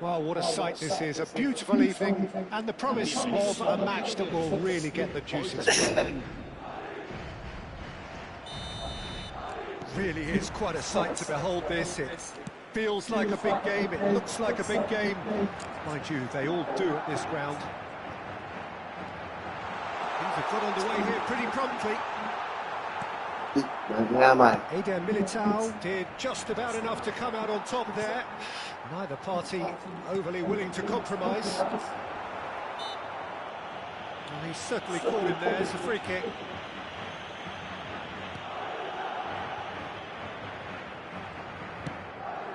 Well, what a sight this is, a beautiful evening and the promise of a match that will really get the juices flowing. Really is quite a sight to behold this. It feels like a big game, it looks like a big game. Mind you, they all do at this ground. Things have got underway here pretty promptly. Eder Militao did just about enough to come out on top there. Neither party overly willing to compromise. Well, he's certainly caught him there. It's a free kick.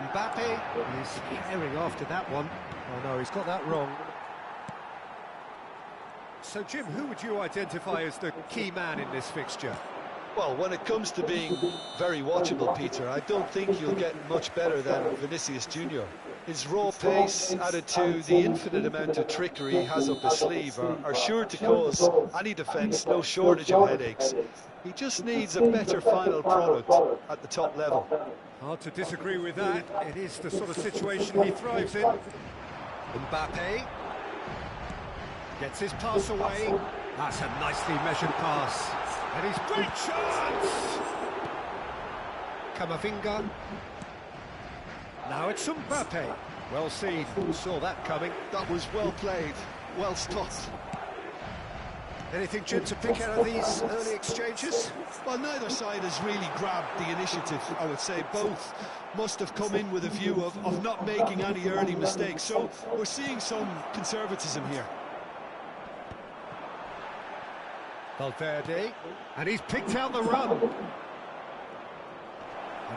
Mbappe is herring after that one. Oh no, he's got that wrong. So Jim, who would you identify as the key man in this fixture? Well, when it comes to being very watchable, Peter, I don't think you'll get much better than Vinicius Junior. His raw pace, added to the infinite amount of trickery he has up his sleeve, are sure to cause any defence no shortage of headaches. He just needs a better final product at the top level. Hard to disagree with that. It is the sort of situation he thrives in. Mbappe gets his pass away. That's a nicely measured pass. And he's great chance! Camavinga. Now it's Mbappe. Well seen. Saw that coming. That was well played, well stopped. Anything, Jim, to pick out of these early exchanges? Well, neither side has really grabbed the initiative, I would say. Both must have come in with a view of not making any early mistakes. So we're seeing some conservatism here. Valverde, and he's picked out the run. And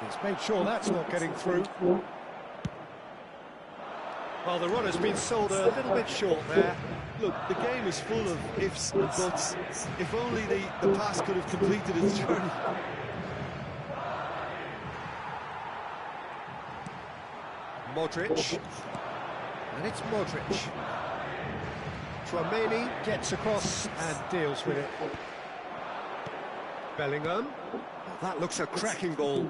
he's made sure that's not getting through. Well, the run has been sold a little bit short there. Look, the game is full of ifs and buts. If only the pass could have completed its journey. Modric. And it's Modric. Tchouaméni gets across and deals with it. Bellingham. That looks a cracking ball.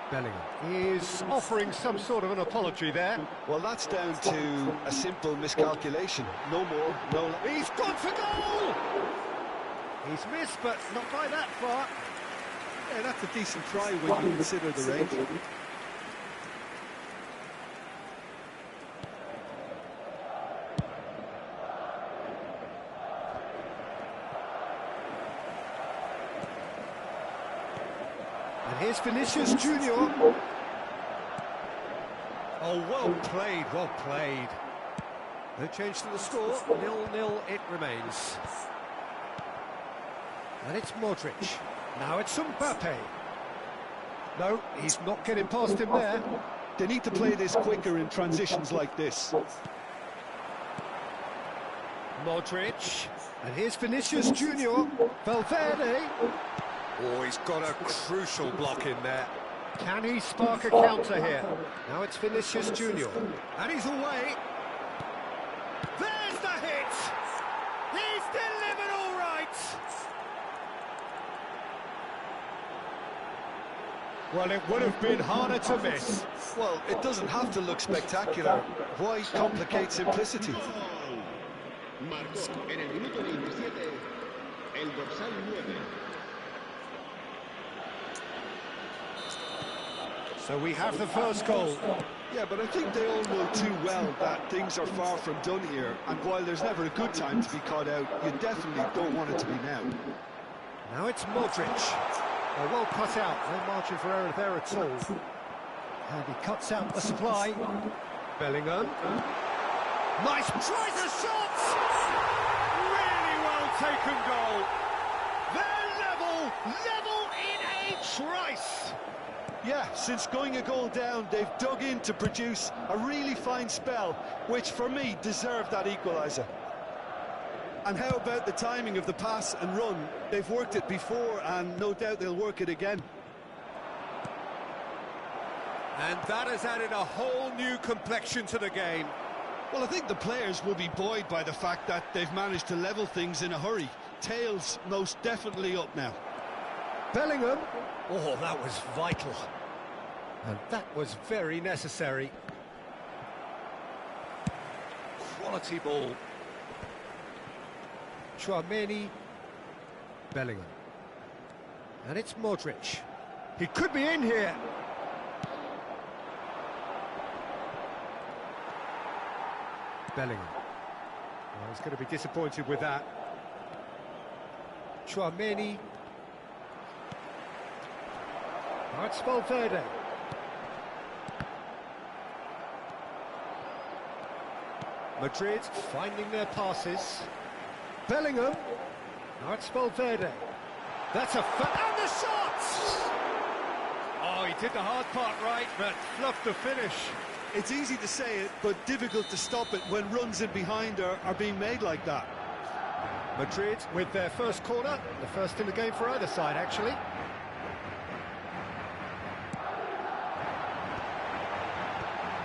Bellingham is offering some sort of an apology there. Well, that's down to a simple miscalculation. No more, no less. He's gone for goal! He's missed, but not by that far. Yeah, that's a decent try when you consider the range. And here's Vinicius Junior. Oh, well played, well played. No change to the score, 0-0 it remains. And it's Modric. Now it's Mbappe. No, he's not getting past him there. They need to play this quicker in transitions like this. Modric. And here's Vinicius Junior. Valverde. Oh, he's got a crucial block in there. Can he spark a counter here? Now it's Vinicius Junior. And he's away. There's the hit! He's delivered all right! Well, it would have been harder to miss. Well, it doesn't have to look spectacular. Why complicate simplicity? Marcó en el minuto 27 el dorsal 9. So we have the first goal. Yeah, but I think they all know too well that things are far from done here. And while there's never a good time to be caught out, you definitely don't want it to be now. Now it's Modric. Well cut out, no margin for error there at all. And he cuts out the supply. Bellingham. Nice, tries a shot! Really well taken goal. They're level in a trice. Yeah, since going a goal down, they've dug in to produce a really fine spell, which for me deserved that equaliser. And how about the timing of the pass and run? They've worked it before, and no doubt they'll work it again. And that has added a whole new complexion to the game. Well, I think the players will be buoyed by the fact that they've managed to level things in a hurry. Tails most definitely up now. Bellingham. Oh, that was vital. And that was very necessary. Quality ball. Tchouaméni. Bellingham. And it's Modric. He could be in here. Bellingham. Well, he's going to be disappointed with that. Tchouaméni. Now it's Valverde. Madrid finding their passes. Bellingham. Now it's Valverde. That's a and the shot! Oh, he did the hard part right, but fluffed the finish. It's easy to say it, but difficult to stop it when runs in behind are being made like that. Madrid with their first corner, the first in the game for either side, actually.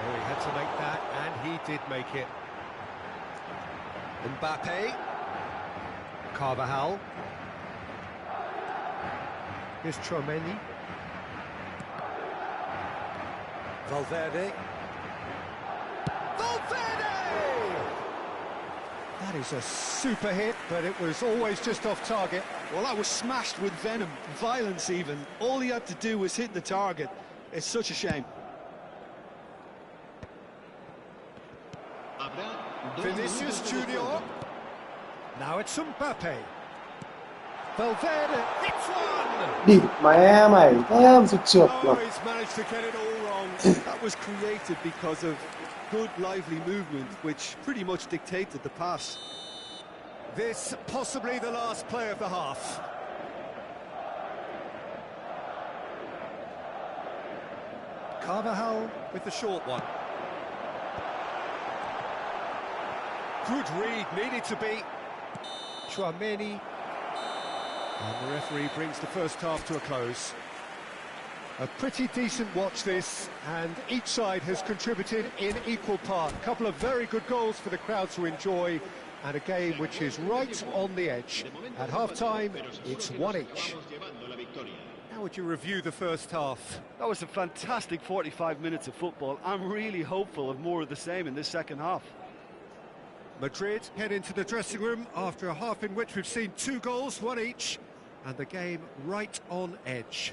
Oh, he had to make that, and he did make it. Mbappe. Carvajal. Here's Tchouaméni. Valverde. That is a super hit, but it was always just off target. Well, that was smashed with venom, violence even. All he had to do was hit the target. It's such a shame. Vinicius Junior. Now it's Mbappe. Valverde hits one! Đi mẹ mày, em sụt trượt Oh, rồi. he's managed to get it all wrong. That was created because of good, lively movement, which pretty much dictated the pass. This possibly the last play of the half. Carvajal with the short one. Good read, needed to be. Tchouaméni. And the referee brings the first half to a close. A pretty decent watch this, and each side has contributed in equal part. A couple of very good goals for the crowd to enjoy, and a game which is right on the edge. At half-time, it's one each. How would you review the first half? That was a fantastic 45 minutes of football. I'm really hopeful of more of the same in this second half. Madrid head into the dressing room after a half in which we've seen 2 goals, one each, and the game right on edge.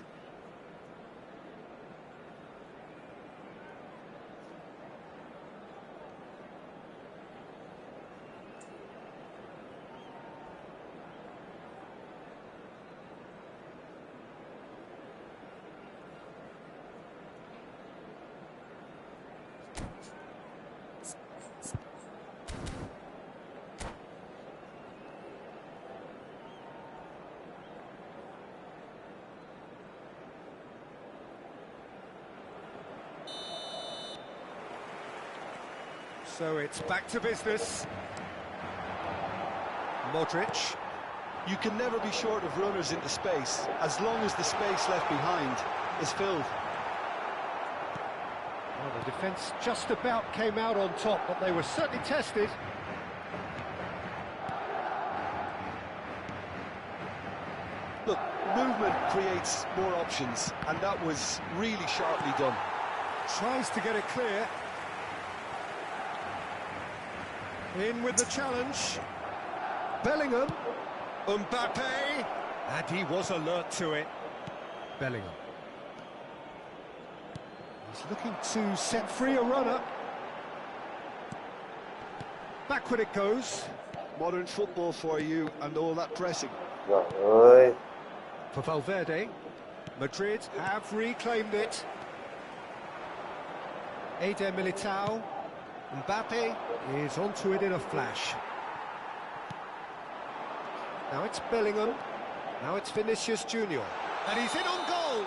So it's back to business. Modric. You can never be short of runners into space, as long as the space left behind is filled. Well, the defence just about came out on top, but they were certainly tested. Look, movement creates more options, and that was really sharply done. Tries to get it clear. In with the challenge. Bellingham. Mbappe. And he was alert to it. Bellingham. He's looking to set free a runner. Backward it goes. Modern football for you and all that pressing. Trời ơi. For Valverde. Madrid have reclaimed it. Eder Militao. Mbappe is onto it in a flash. Now it's Bellingham. Now it's Vinicius Junior. And he's in on goal!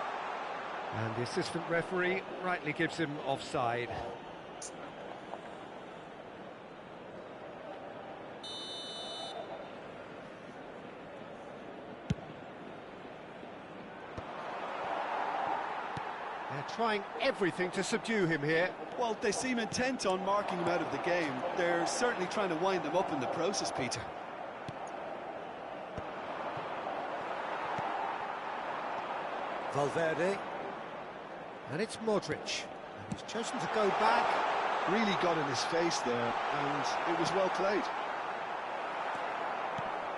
And the assistant referee rightly gives him offside. They're trying everything to subdue him here. Well, they seem intent on marking him out of the game. They're certainly trying to wind him up in the process, Peter. Valverde. And it's Modric. And he's chosen to go back. Really got in his face there, and it was well played.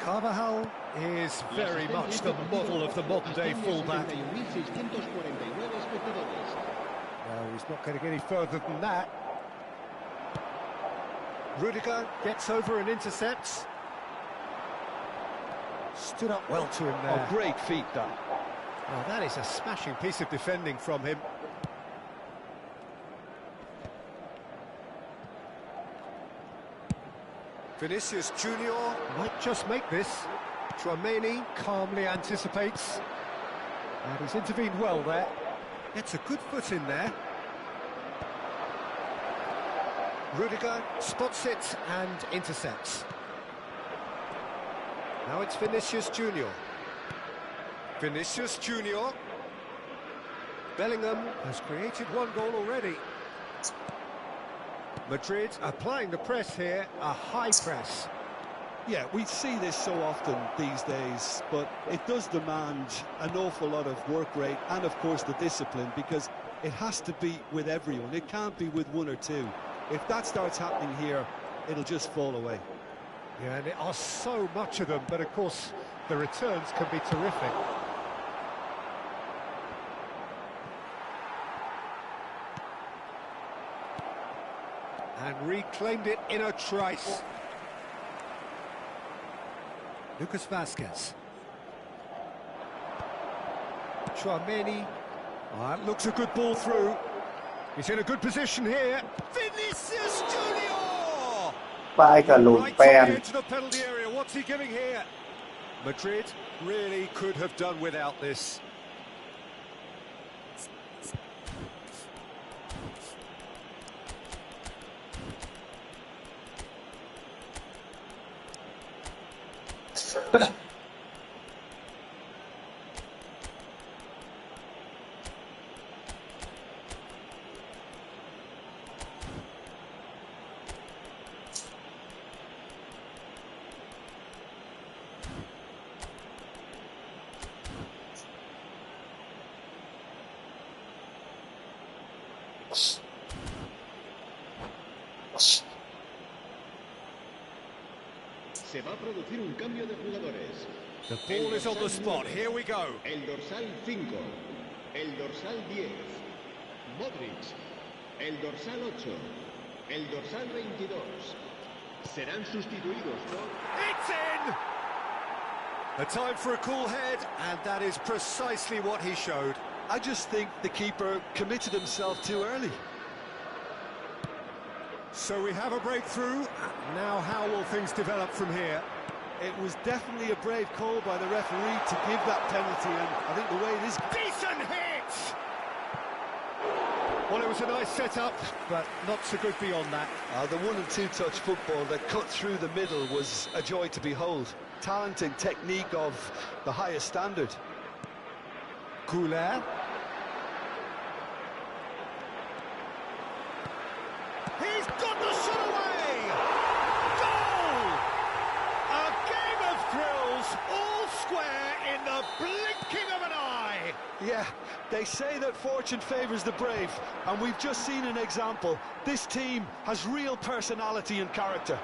Carvajal is very much the model of the modern-day fullback. Well, he's not going to get any further than that. Rudiger gets over and intercepts. Stood up well to him there. Oh, great feat, that. Oh, that is a smashing piece of defending from him. Vinicius Junior might just make this. Tchouaméni calmly anticipates. And he's intervened well there. Gets a good foot in there. Rudiger spots it and intercepts. Now it's Vinicius Junior. Vinicius Junior. Bellingham has created one goal already. Madrid applying the press here, a high press. Yeah, we see this so often these days, but it does demand an awful lot of work rate and, of course, the discipline, because it has to be with everyone. It can't be with one or two. If that starts happening here, it'll just fall away. Yeah, and there are so much of them, but of course the returns can be terrific. And reclaimed it in a trice. Lucas Vazquez. Chouameni. Oh, that looks a good ball through. He's in a good position here. Vinicius Junior! ป้ายกับหลุด Right แป on น the edge of the penalty area. What's he giving here? Madrid really could have done without this. Se va a producir un cambio de jugadores. The ball is on the spot. Here we go. El dorsal 5. El dorsal 10. Modric. El dorsal 8. El dorsal 22. Serán sustituidos por... It's in! A time for a cool head, and that is precisely what he showed. I just think the keeper committed himself too early. So we have a breakthrough. Now how will things develop from here? It was definitely a brave call by the referee to give that penalty, and I think the way it is... Decent hit! Well, it was a nice setup, but not so good beyond that. The 1- and 2-touch football that cut through the middle was a joy to behold. Talent and technique of the highest standard. Couler. He's got the shot away! Goal! A game of thrills, all square in the blinking of an eye. Yeah, they say that fortune favours the brave, and we've just seen an example. This team has real personality and character.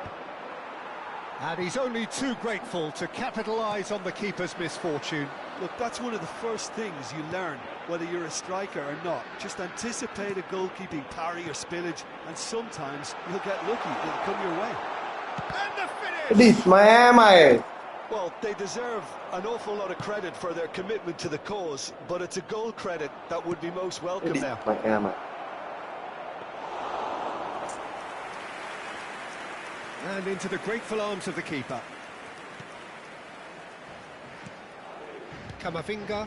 And he's only too grateful to capitalise on the keeper's misfortune. Look, that's one of the first things you learn, whether you're a striker or not. Just anticipate a goalkeeping parry or spillage, and sometimes you'll get lucky, it'll come your way. And the ดิ finish! ดแม่ใหม่ Well, they deserve an awful lot of credit for their commitment to the cause, but it's a goal credit that would be most ดิ welcome ด now. แม่ใหม่ And into the grateful arms of the keeper. Camavinga.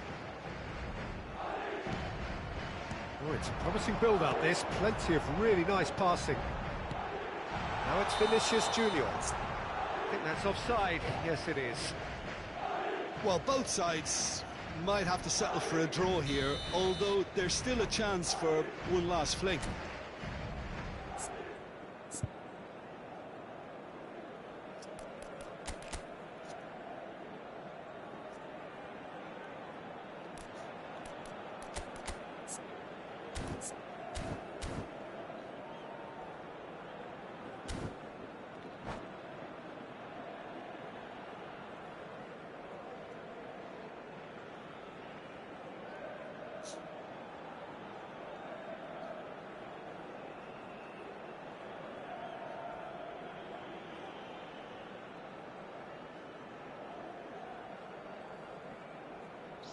Oh, it's a promising build-up, this. Plenty of really nice passing. Now it's Vinicius Junior. I think that's offside. Yes, it is. Well, both sides might have to settle for a draw here, although there's still a chance for one last fling.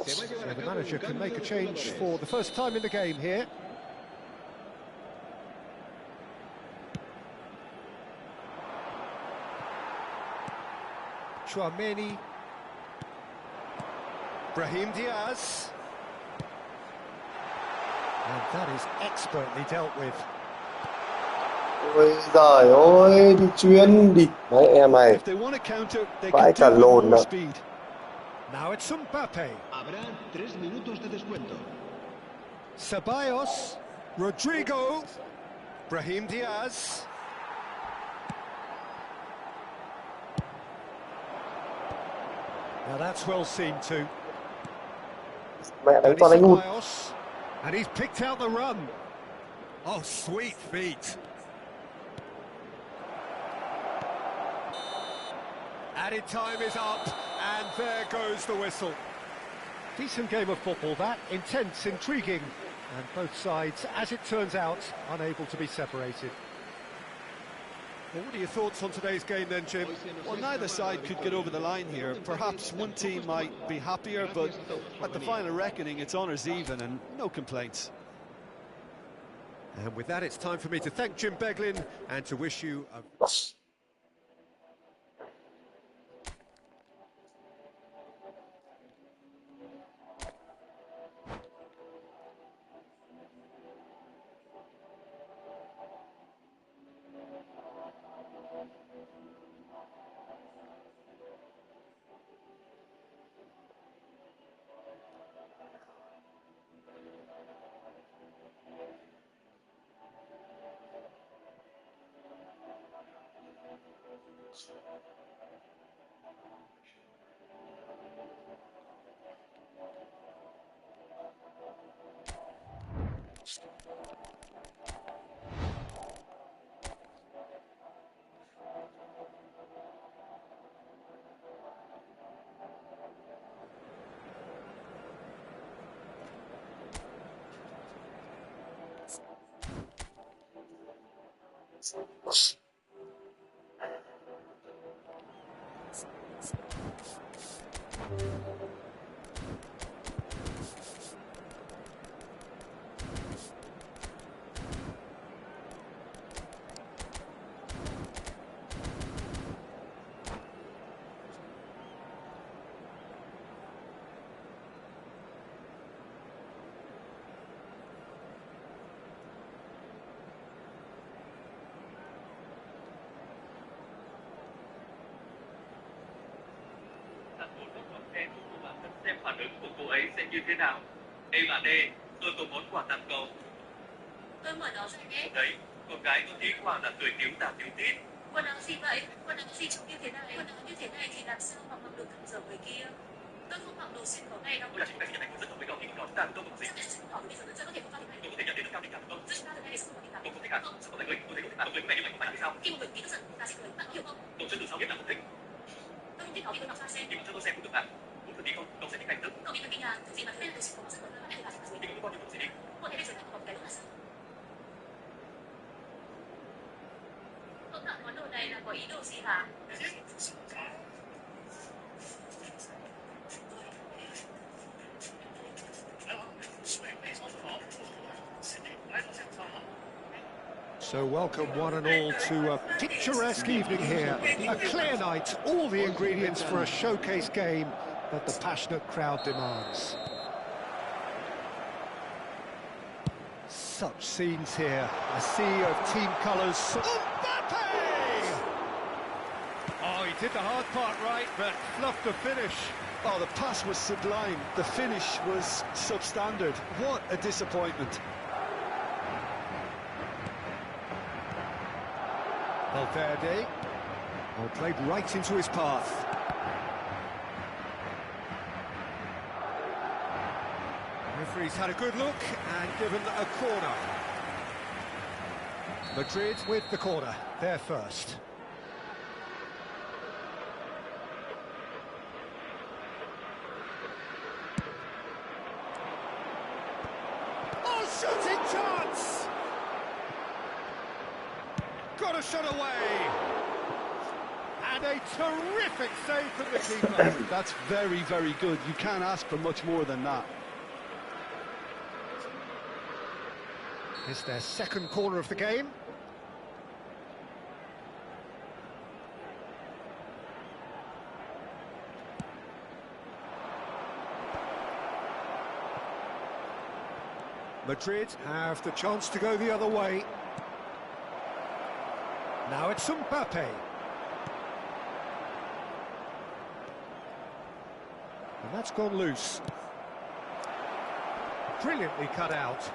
So the manager can make a change for the first time in the game here. Chouameni. Brahim Diaz. And that is expertly dealt with. Ôi giời ơi, đi chuyên đi. Đấy em này, If they want to counter, they vãi can cả do with lồn more ạ. speed. Now it's Mbappe. Habrá 3 minutos de descuento. Ceballos. Rodrigo. Brahim Diaz. Now that's well seen too. Mẹ đánh Dani con đánh hụt. Ceballos. And he's picked out the run. Oh, sweet feet. Added time is up, and there goes the whistle. Decent game of football that, intense, intriguing, and both sides, as it turns out, unable to be separated. Well, what are your thoughts on today's game then, Jim? Well, neither side could get over the line here. Perhaps one team might be happier, but at the final reckoning, it's honours even and no complaints. And with that, it's time for me to thank Jim Beglin and to wish you a... Xem phản ứng của cô ấy sẽ như thế nào. Ê bạn ê, tôi có món quà tặng cậu. Tôi mở nó rồi nhé. Đấy, con gái có tí quà là cười tíu tả tíu tít. Quần áo gì vậy? Quần áo gì trông như thế này? Quần áo như thế này thì làm sao mà mặc được thằng dở người kia? Tôi không mặc đồ xuyên khấu này đâu. Tôi là chính này nhận rất hợp với cậu nhưng còn ta tôi không gì. Sao lại xuyên khấu bây giờ vẫn chưa có thể có pha thế này? Tôi có thể nhận đến được cao tình cảm của tôi. Giúp chúng ta từ nay để sống một tình cảm. Tôi không thích à? Sao có thể cười? Tôi thấy có thích à? Tôi cười mẹ như vậy không phải là sao? Khi một người kỹ tức giận, ta sẽ cười. Bạn hiểu không? Tôi chưa từ sau biết là không thích. Tôi không thích nó vì tôi mặc sai xem. Nhưng cho tôi xem cũng được à? Muốn thử tí không? Cậu sẽ thích ngay tức. Cậu bị thật kinh à? Thực gì mà thế là tôi xuyên khấu rất lớn bạn hay là gì? Nhưng cũng có những gì đi. Một thế này rồi còn cái lúc là sao? Cậu tặng món đồ này là có ý đồ gì hả? So welcome one and all to a picturesque evening here. A clear night, all the ingredients for a showcase game that the passionate crowd demands. Such scenes here, a sea of team colours. Mbappe! Oh, he did the hard part right, but fluffed the finish. Oh, the pass was sublime. The finish was substandard. What a disappointment. Valverde, well, played right into his path. Referee's had a good look and given a corner. Madrid with the corner, they're first. Oh, shooting chance! Got a shot away! And a terrific save from the keeper. That's very, very good. You can't ask for much more than that. It's their second corner of the game. Madrid have the chance to go the other way. Now it's Mbappe. And that's gone loose. Brilliantly cut out.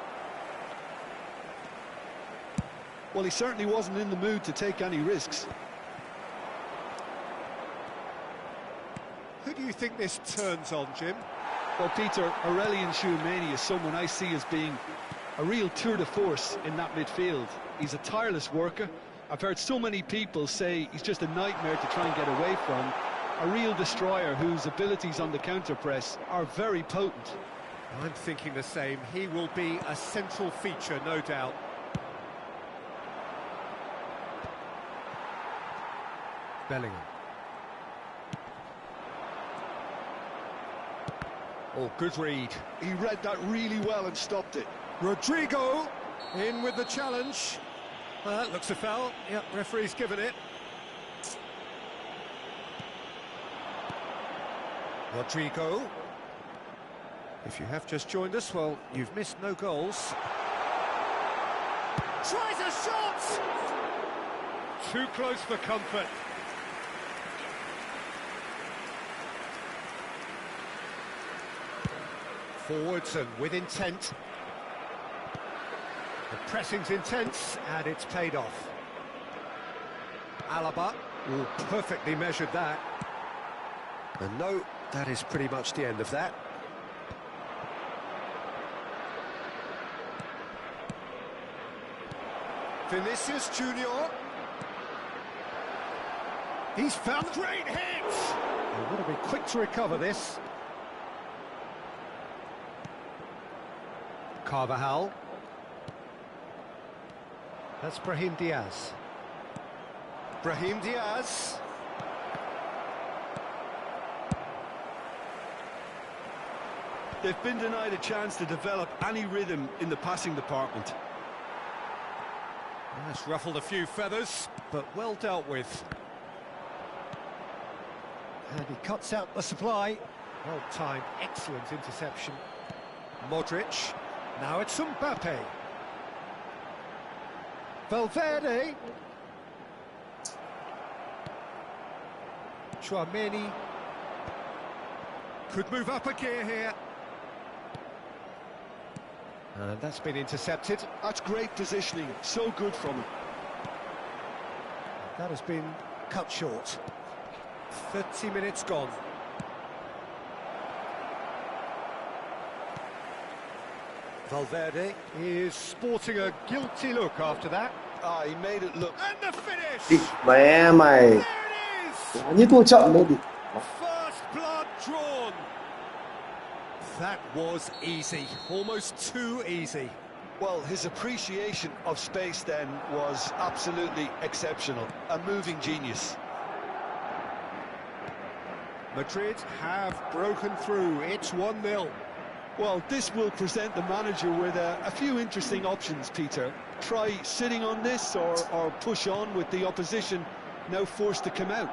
Well, he certainly wasn't in the mood to take any risks. Who do you think this turns on, Jim? Well, Peter, Aurelien Tchouameni is someone I see as being a real tour de force in that midfield. He's a tireless worker. I've heard so many people say he's just a nightmare to try and get away from. A real destroyer whose abilities on the counter-press are very potent. I'm thinking the same. He will be a central feature, no doubt. Bellingham. Oh, good read. He read that really well and stopped it. Rodrigo in with the challenge. That looks a foul. Yep, referee's given it. Rodrigo. If you have just joined us, well, you've missed no goals. Tries a shot! Too close for comfort. Forwards and with intent. The pressing's intense, and it's paid off. Alaba, ooh, perfectly measured that. And no, that is pretty much the end of that. Vinicius Junior. He's found great hits! They've got to be quick to recover this. Carvajal. That's Brahim Diaz. Brahim Diaz. They've been denied a chance to develop any rhythm in the passing department. That's ruffled a few feathers, but well dealt with. And he cuts out the supply. Well timed, excellent interception. Modric. Now it's Mbappe. Valverde. Tchouameni. Could move up a gear here. And that's been intercepted. That's great positioning, so good from him. That has been cut short. 30 minutes gone. Valverde is sporting a guilty look after that. Ah, he made it look. And the finish! Đi mẹ mày. There it is! Đá như thua trận đấy đi. First blood drawn. That was easy, almost too easy. Well, his appreciation of space then was absolutely exceptional. A moving genius. Madrid have broken through. It's 1-0. Well, this will present the manager with a few interesting options, Peter. Try sitting on this or push on with the opposition now forced to come out.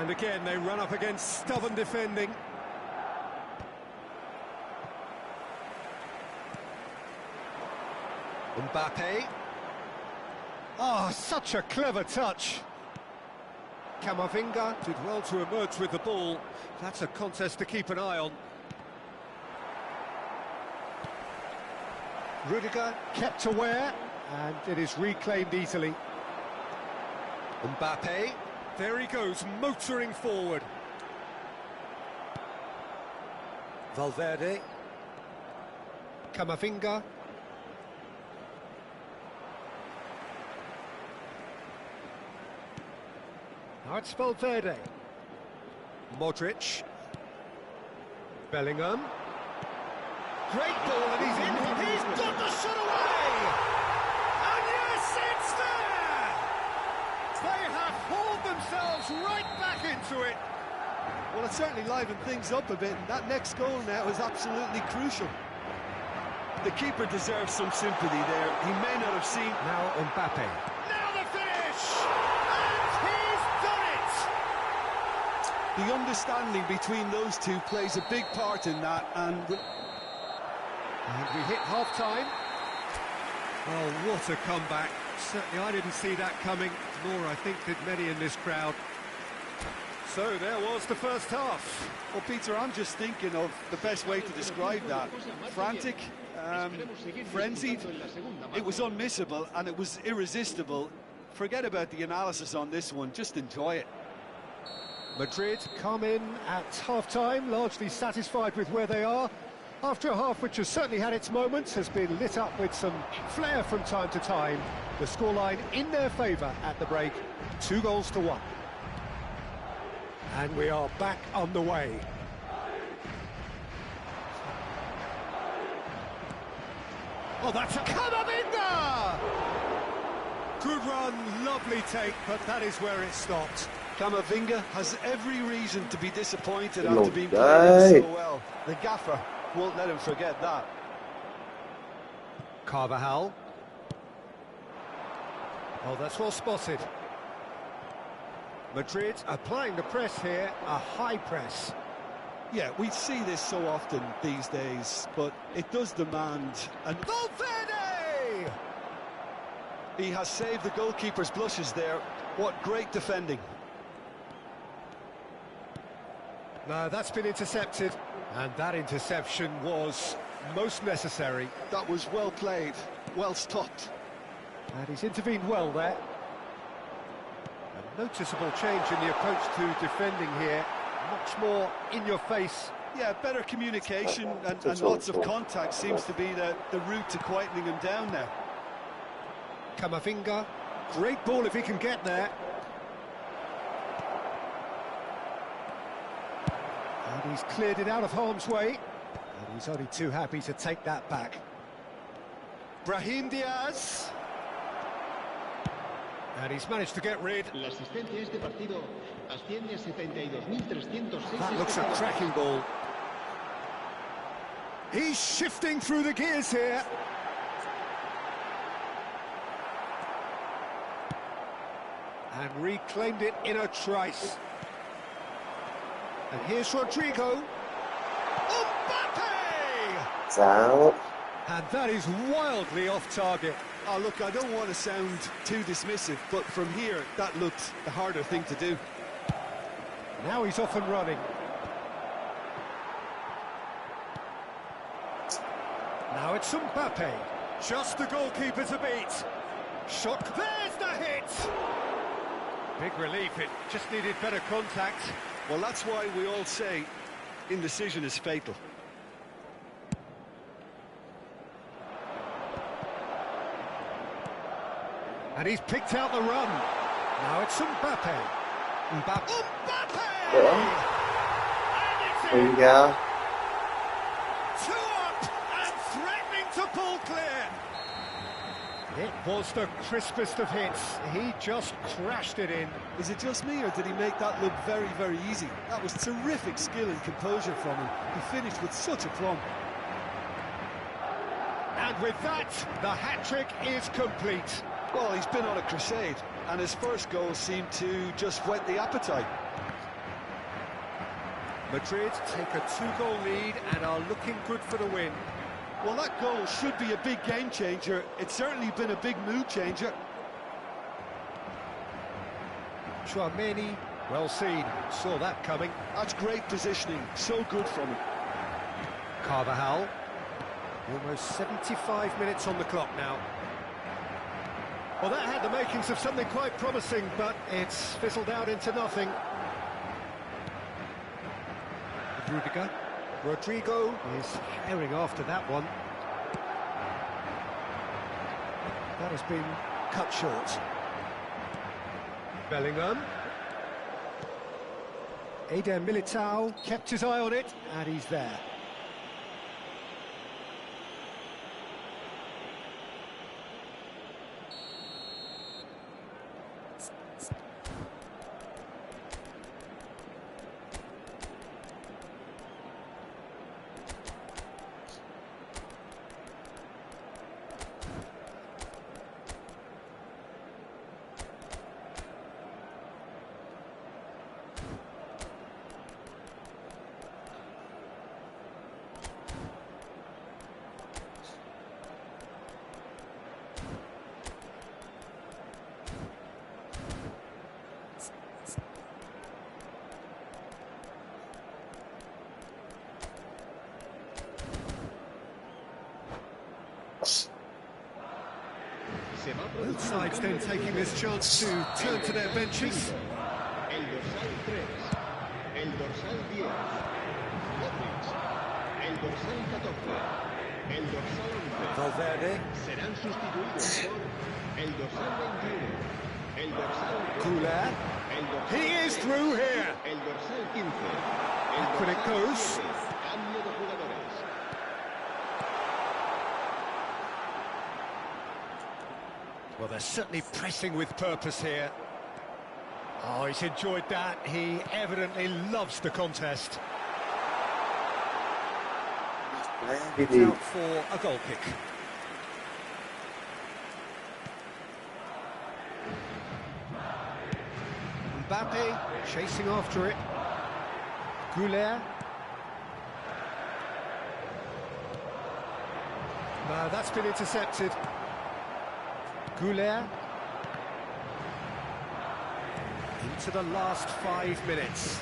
And again, they run up against stubborn defending. Mbappe. Oh, such a clever touch. Camavinga did well to emerge with the ball. That's a contest to keep an eye on. Rudiger kept aware, and it is reclaimed easily. Mbappe. There he goes, motoring forward. Valverde. Camavinga. Now it's Valverde. Modric. Bellingham. Great ball, and he's in. He's got the shot away! And yes, it's there! They have hauled themselves right back into it. Well, it certainly livened things up a bit, and that next goal now is absolutely crucial. The keeper deserves some sympathy there. He may not have seen... Now Mbappe. Now the finish! And he's done it! The understanding between those two plays a big part in that, and And we hit half-time. Oh, what a comeback. Certainly I didn't see that coming, nor I think did many in this crowd. So there was the first half. Well, Peter, I'm just thinking of the best way to describe that. Frantic, frenzied. It was unmissable and it was irresistible. Forget about the analysis on this one, just enjoy it. Madrid come in at half-time, largely satisfied with where they are. After a half which has certainly had its moments, has been lit up with some flair from time to time. The scoreline in their favour at the break, 2-1. And we are back on the way. Oh, that's a Camavinga! Good run, lovely take, but that is where it stopped. Camavinga has every reason to be disappointed Hello, after being playing so guy. well. The gaffer won't let him forget that. Carvajal. Oh, that's well spotted. Madrid applying the press here, a high press. Yeah, we see this so often these days, but it does demand an... Valverde! He has saved the goalkeeper's blushes there. What great defending. No, that's been intercepted, and that interception was most necessary. That was well played, well stopped. And he's intervened well there. A noticeable change in the approach to defending here. Much more in your face. Yeah, better communication and lots of contact seems to be the route to quietening him down now. Camavinga, great ball if he can get there. And he's cleared it out of harm's way. And he's only too happy to take that back. Brahim Diaz. And he's managed to get rid. La asistencia a este partido asciende a 72.306. That looks a cracking ball. He's shifting through the gears here. And reclaimed it in a trice. And here's Rodrigo. Mbappe! Sao? And that is wildly off target. Oh, look, I don't want to sound too dismissive, but from here, that looked the harder thing to do. Now he's off and running. Now it's Mbappe. Just the goalkeeper to beat. Shot. There's the hit! Big relief. It just needed better contact. Well, that's why we all say indecision is fatal. And he's picked out the run. Now it's Mbappe. Mbappe! Ủa? Ui da. Two up and threatening to pull clear. It was the crispest of hits. He just crashed it in. Is it just me, or did he make that look very, very easy? That was terrific skill and composure from him. He finished with such aplomb. And with that, the hat-trick is complete. Well, he's been on a crusade, and his first goal seemed to just whet the appetite. Madrid take a 2-goal lead and are looking good for the win. Well, that goal should be a big game changer. It's certainly been a big mood changer. Chouameni, well seen, saw that coming. That's great positioning, so good from him. Carvajal, almost 75 minutes on the clock now. Well, that had the makings of something quite promising, but it's fizzled out into nothing. Rudiger. Rodrigo is herring after that one. That has been cut short. Bellingham. Eder Militao kept his eye on it, and he's there. sides then taking this chance to turn to their benches. El dorsal 3, el dorsal 10, Modric, el dorsal 14, el dorsal 11. Valverde. Serán sustituidos por el dorsal 21, el dorsal 12, Goulet. el dorsal He is 13, through here. el dorsal 15, el Back when it dorsal goes. 7. Cambio de jugadores. Well, they're certainly pressing with purpose here. Oh, he's enjoyed that. He evidently loves the contest. It's out for a goal kick. Mbappe chasing after it. Goulet. No, that's been intercepted. Goulet. Into the last 5 minutes.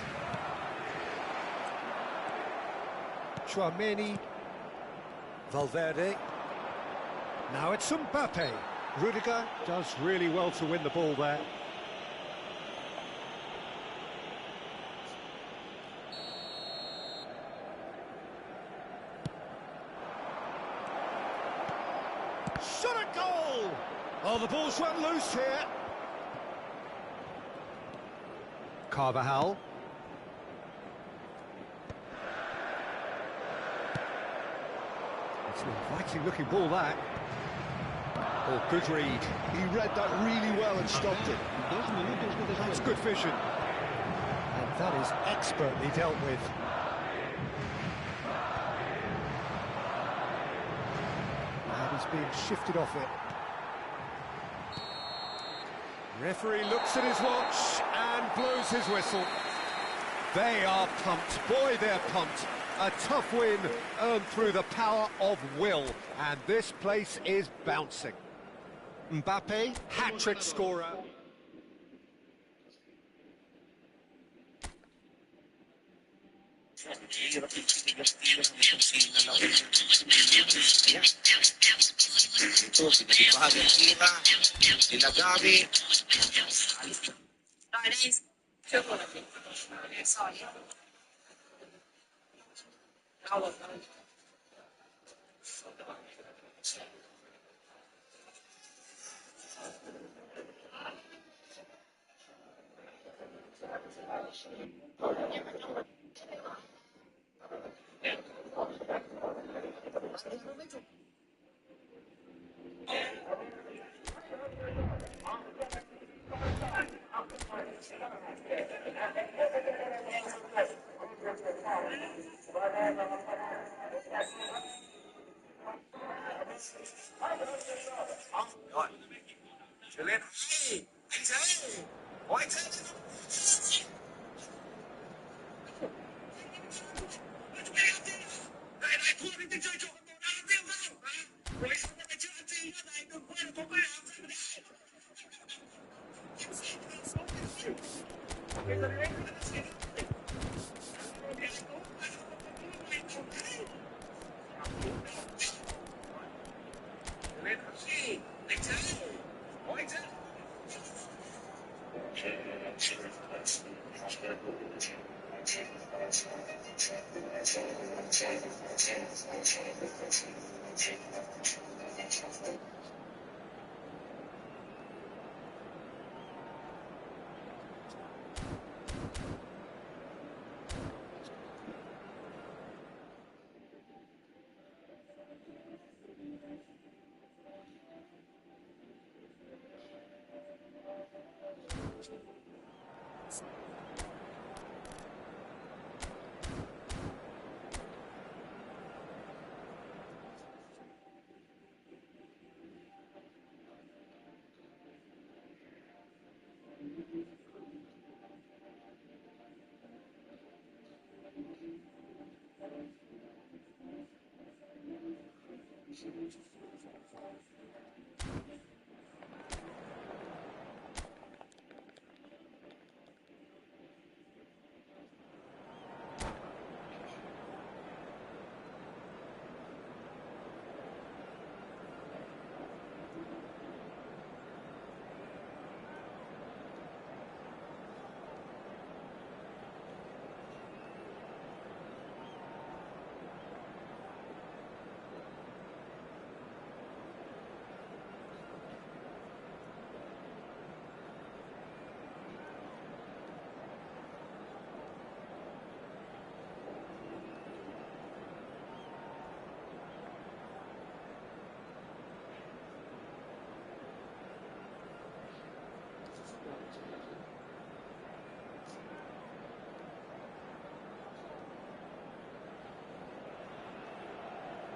Chouameni. Valverde. Now it's Mbappe. Rudiger does really well to win the ball there. Shot a goal! Oh, the ball's run loose here. Carvajal. It's an inviting looking ball, that. Oh, good read. He read that really well and stopped it. That's good vision. And that is expertly dealt with. And he's being shifted off it. Referee looks at his watch and blows his whistle. They are pumped. Boy, they're pumped. A tough win earned through the power of will. And this place is bouncing. Mbappe, hat-trick scorer.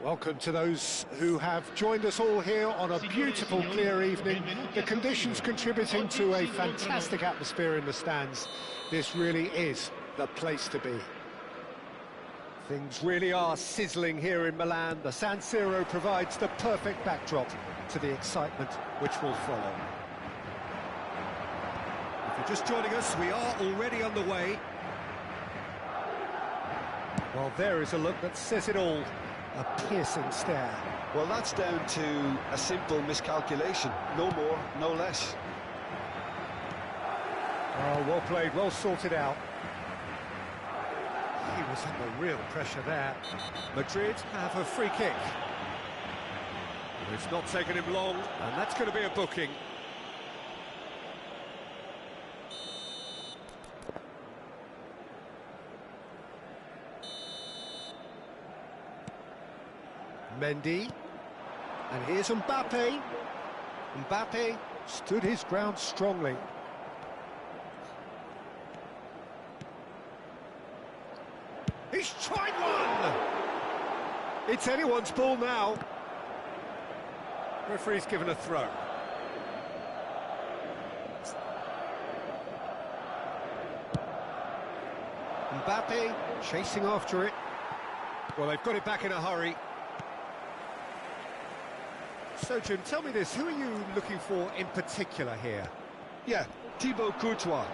Welcome to those who have joined us all here on a beautiful, clear evening. The conditions contributing to a fantastic atmosphere in the stands. This really is the place to be. Things really are sizzling here in Milan. The San Siro provides the perfect backdrop to the excitement which will follow. If you're just joining us, we are already underway. Well, there is a look that says it all. A piercing stare. Well, that's down to a simple miscalculation. No more, no less. Oh, well played, well sorted out. He was under real pressure there. Madrid have a free kick. It's not taken him long, and that's going to be a booking. Mendy, and here's Mbappe. Mbappe stood his ground strongly. He's tried one! It's anyone's ball now. Referee's given a throw. Mbappe chasing after it. Well, they've got it back in a hurry. So, Jim, tell me this, who are you looking for in particular here? Yeah, Thibaut Courtois.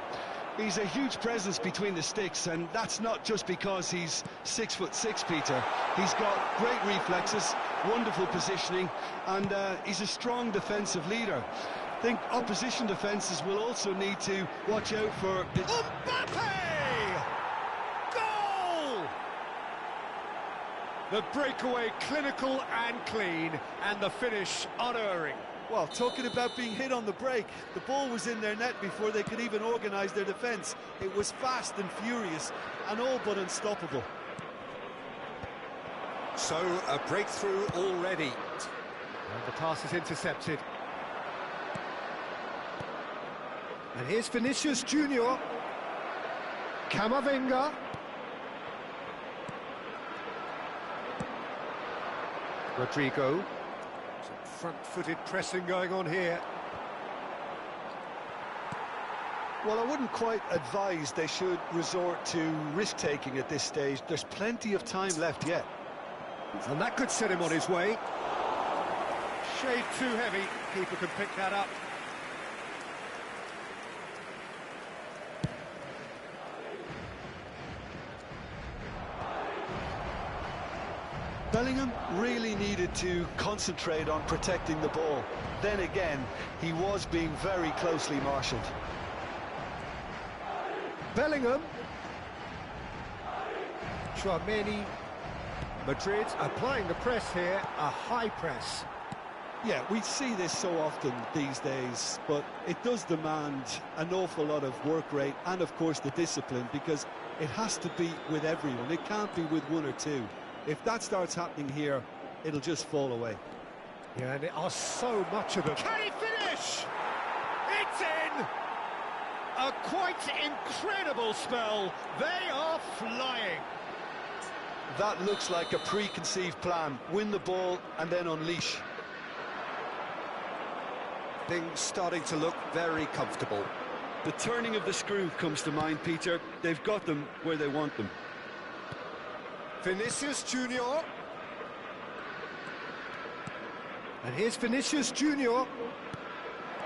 He's a huge presence between the sticks, and that's not just because he's 6'6", Peter. He's got great reflexes, wonderful positioning, and he's a strong defensive leader. I think opposition defences will also need to watch out for... Mbappe! Goal! The breakaway clinical and clean, and the finish unerring. Well, talking about being hit on the break, the ball was in their net before they could even organise their defence. It was fast and furious, and all but unstoppable. So, a breakthrough already. And the pass is intercepted. And here's Vinicius Junior. Camavinga. Rodrigo. Front-footed pressing going on here. Well, I wouldn't quite advise they should resort to risk-taking at this stage. There's plenty of time left yet. And that could set him on his way. Shade too heavy. Keeper can pick that up. Bellingham really needed to concentrate on protecting the ball. Then again, he was being very closely marshalled. Bellingham. Chouameni. Madrid applying the press here, a high press. Yeah, we see this so often these days, but it does demand an awful lot of work rate and, of course, the discipline, because it has to be with everyone. It can't be with one or two. If that starts happening here, it'll just fall away. Yeah, and it are so much of them. Can he finish? It's in! A quite incredible spell. They are flying. That looks like a preconceived plan. Win the ball and then unleash. Things starting to look very comfortable. The turning of the screw comes to mind, Peter. They've got them where they want them. Vinicius Junior. And here's Vinicius Junior.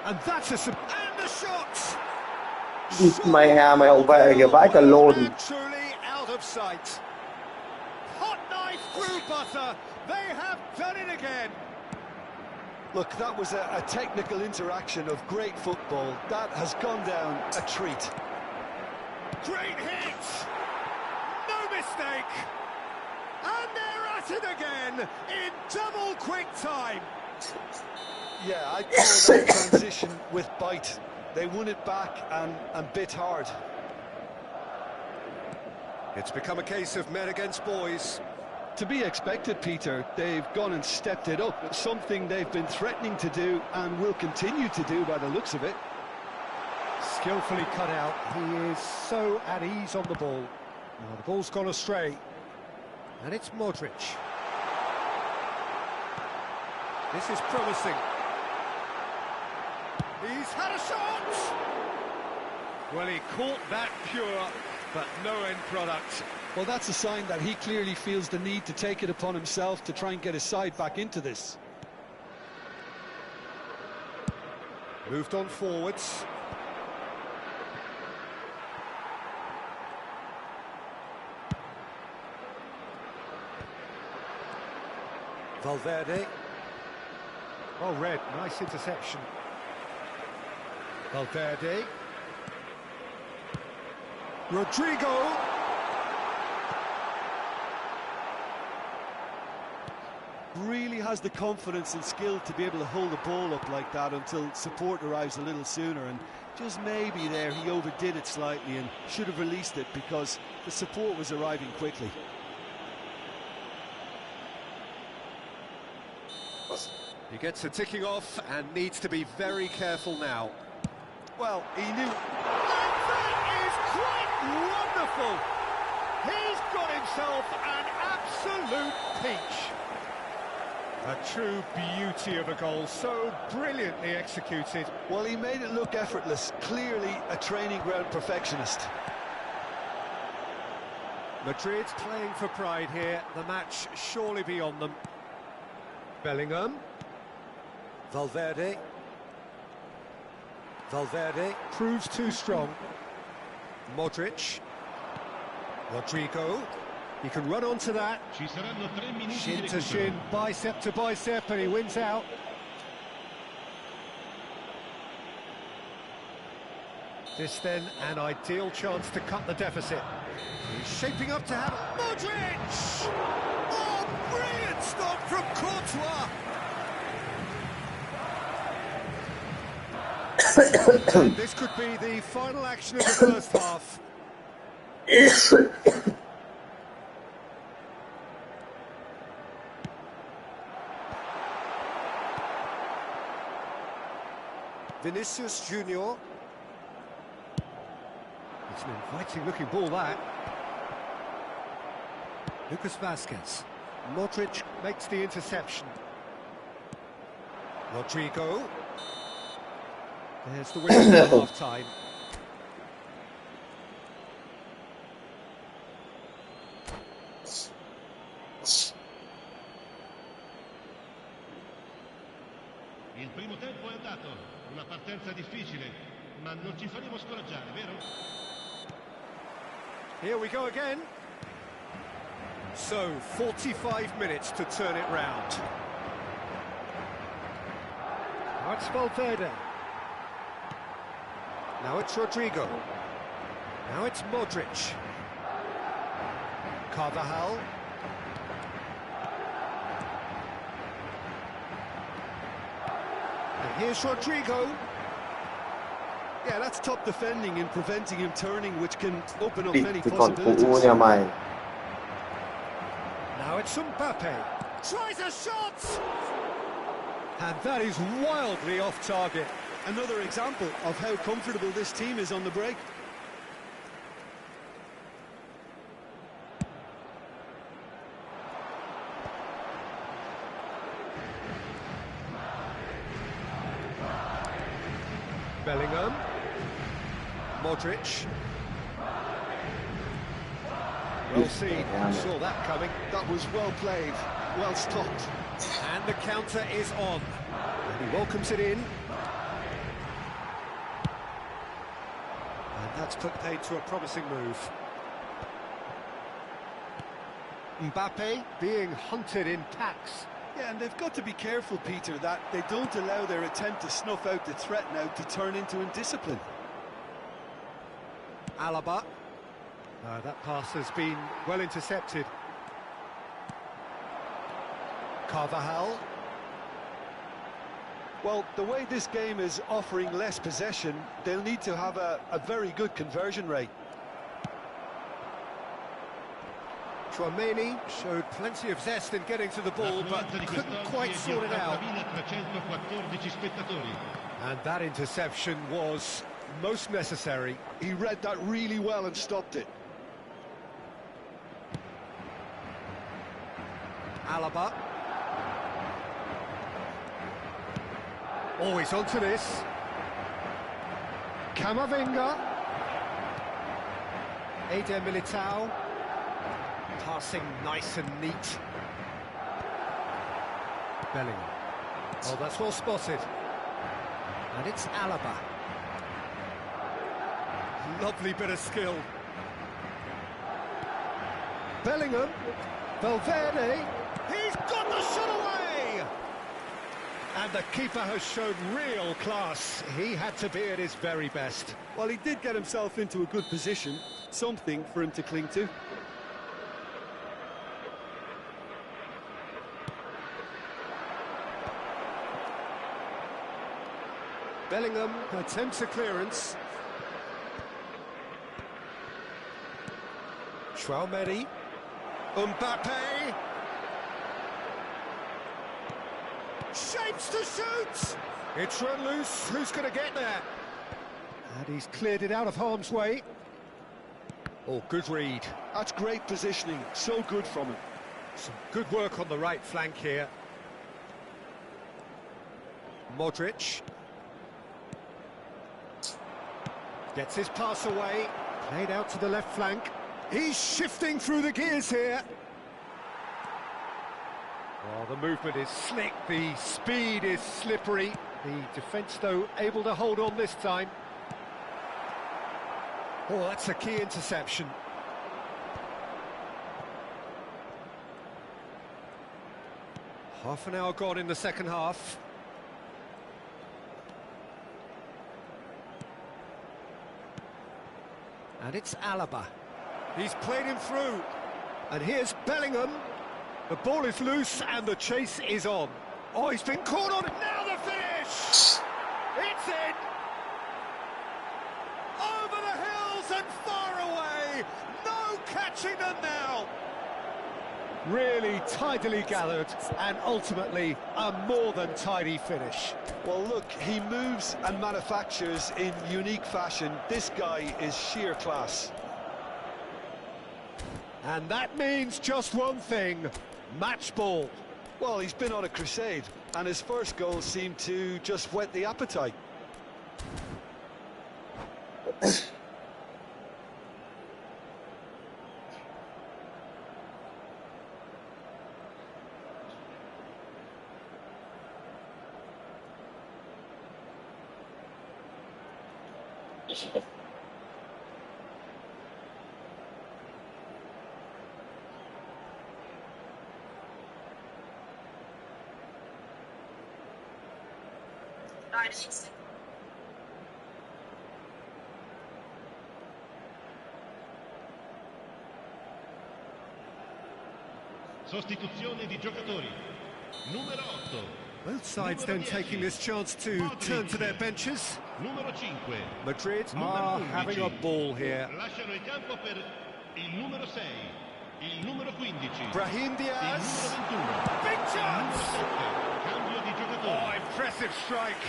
And that's a... And the shot! Mày hà mày hậu vệ kìa vãi cả lồn. Truly out of sight. Hot knife through butter. They have done it again. Look, that was a technical interaction of great football. That has gone down a treat. Great hit! No mistake! And they're at it again in double quick time. Yeah, I'd call that transition with bite. They won it back and bit hard. It's become a case of men against boys. To be expected, Peter. They've gone and stepped it up, something they've been threatening to do and will continue to do by the looks of it. Skillfully cut out. He is so at ease on the ball. Now the ball's gone astray. And it's Modric. This is promising. He's had a shot! Well, he caught that pure, but no end product. Well, that's a sign that he clearly feels the need to take it upon himself to try and get his side back into this. Moved on forwards. Valverde. Oh, Red, nice interception. Valverde. Rodrigo. Really has the confidence and skill to be able to hold the ball up like that until support arrives a little sooner, and just maybe there he overdid it slightly and should have released it because the support was arriving quickly. He gets a ticking off and needs to be very careful now. Well, he knew. And that is quite wonderful! He's got himself an absolute peach. A true beauty of a goal, so brilliantly executed. Well, he made it look effortless, clearly a training ground perfectionist. Madrid playing for pride here, the match surely beyond them. Bellingham. Valverde. Valverde proves too strong. Modric. Rodrigo. He can run onto that. Ci saranno 3 minuti Shin di to recupero. shin, bicep to bicep, and he wins out. This then an ideal chance to cut the deficit. He's shaping up to have Modric! Oh, brilliant stop from Courtois! And this could be the final action of the first half. Vinicius Junior. It's an inviting looking ball, that. Lucas Vazquez. Modric makes the interception. Rodrigo. There's the winner at half-time. Il primo tempo è andato, una partenza difficile, ma non ci faremo scoraggiare, vero? Here we go again. So, 45 minutes to turn it round. Now it's Valverde. Now it's Rodrigo. Now it's Modric. Carvajal. And here's Rodrigo. Yeah, that's top defending and preventing him turning, which can open up ปิด many ไปก่อนกู possibilities. เนี่ยไม่ Now it's Mbappe. Tries a shot! And that is wildly off target. Another example of how comfortable this team is on the break. Bellingham. Modric. Well seen, saw that coming. That was well played, well stopped. And the counter is on. And he welcomes it in. And that's put paid to a promising move. Mbappe being hunted in packs. Yeah, and they've got to be careful, Peter, that they don't allow their attempt to snuff out the threat now to turn into indiscipline. Alaba. That pass has been well intercepted. Carvajal. Well, the way this game is offering less possession, they'll need to have a very good conversion rate. Tchouaméni showed plenty of zest in getting to the ball, but couldn't quite sort it out. 8.314 spettatori. And that interception was most necessary. He read that really well and stopped it. Alaba. Oh, he's onto this. Camavinga. Eder Militao. Passing nice and neat. Bellingham. Oh, that's well spotted. And it's Alaba. Lovely bit of skill. Bellingham. Valverde. He's got the shot away! And the keeper has shown real class. He had to be at his very best. Well, he did get himself into a good position. Something for him to cling to. Bellingham attempts a clearance. Chouameni. Mbappe. Shapes to shoot! It's run loose. Who's going to get there? And he's cleared it out of harm's way. Oh, good read. That's great positioning. So good from him. Some good work on the right flank here. Modric. Gets his pass away. Played out to the left flank. He's shifting through the gears here. Oh, the movement is slick. The speed is slippery. The defence, though, able to hold on this time. Oh, that's a key interception. Half an hour gone in the second half. And it's Alaba. He's played him through. And here's Bellingham. The ball is loose and the chase is on. Oh, he's been caught on it. Now the finish! It's in! Over the hills and far away! No catching them now! Really tidily gathered and ultimately a more than tidy finish. Well, look, he moves and manufactures in unique fashion. This guy is sheer class. And that means just one thing, match ball. Well, he's been on a crusade, and his first goal seemed to just whet the appetite. Sostituzione di giocatori. Numero 8. Both sides then taking this chance to turn to their benches. Numero 5. Madrid are having a ball here. Lasciano il campo per il numero 6, il numero 15, Brahim Diaz. il numero 21, Big il chance! numero 7. Cambio di giocatori. Oh, impressive strike.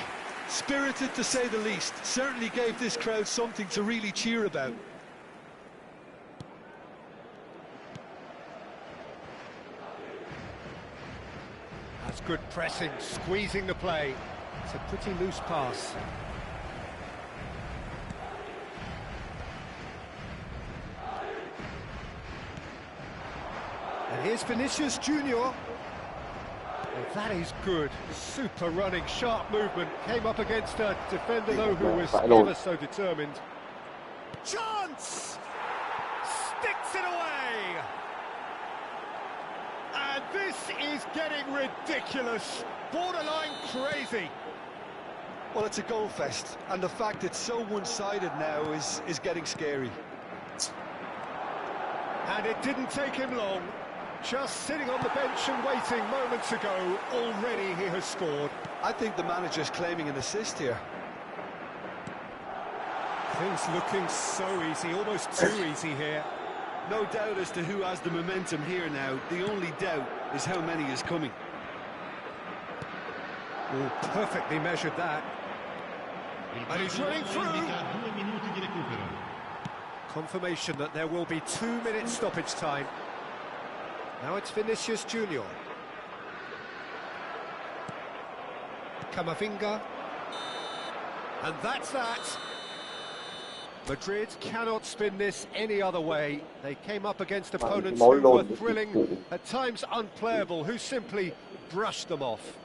Spirited, to say the least. Certainly gave this crowd something to really cheer about. That's good pressing, squeezing the play. It's a pretty loose pass. And here's Vinicius Junior. Oh, that is good. Super running, sharp movement. Came up against a defender, though, who was ever so determined. Chance! Sticks it away! And this is getting ridiculous. Borderline crazy. Well, it's a goal fest, and the fact it's so one-sided now is getting scary. And it didn't take him long. Just sitting on the bench and waiting moments ago, already he has scored. I think the manager's claiming an assist here. Things looking so easy, almost too easy here. No doubt as to who has the momentum here now. The only doubt is how many is coming. Oh, perfectly measured that. And he's running through. 2 minuti di recupero. Confirmation that there will be 2 minutes stoppage time. Now it's Vinicius Junior. Camavinga. And that's that. Madrid cannot spin this any other way. They came up against opponents máu who lồn were của thrilling, at times unplayable, who simply brushed them off.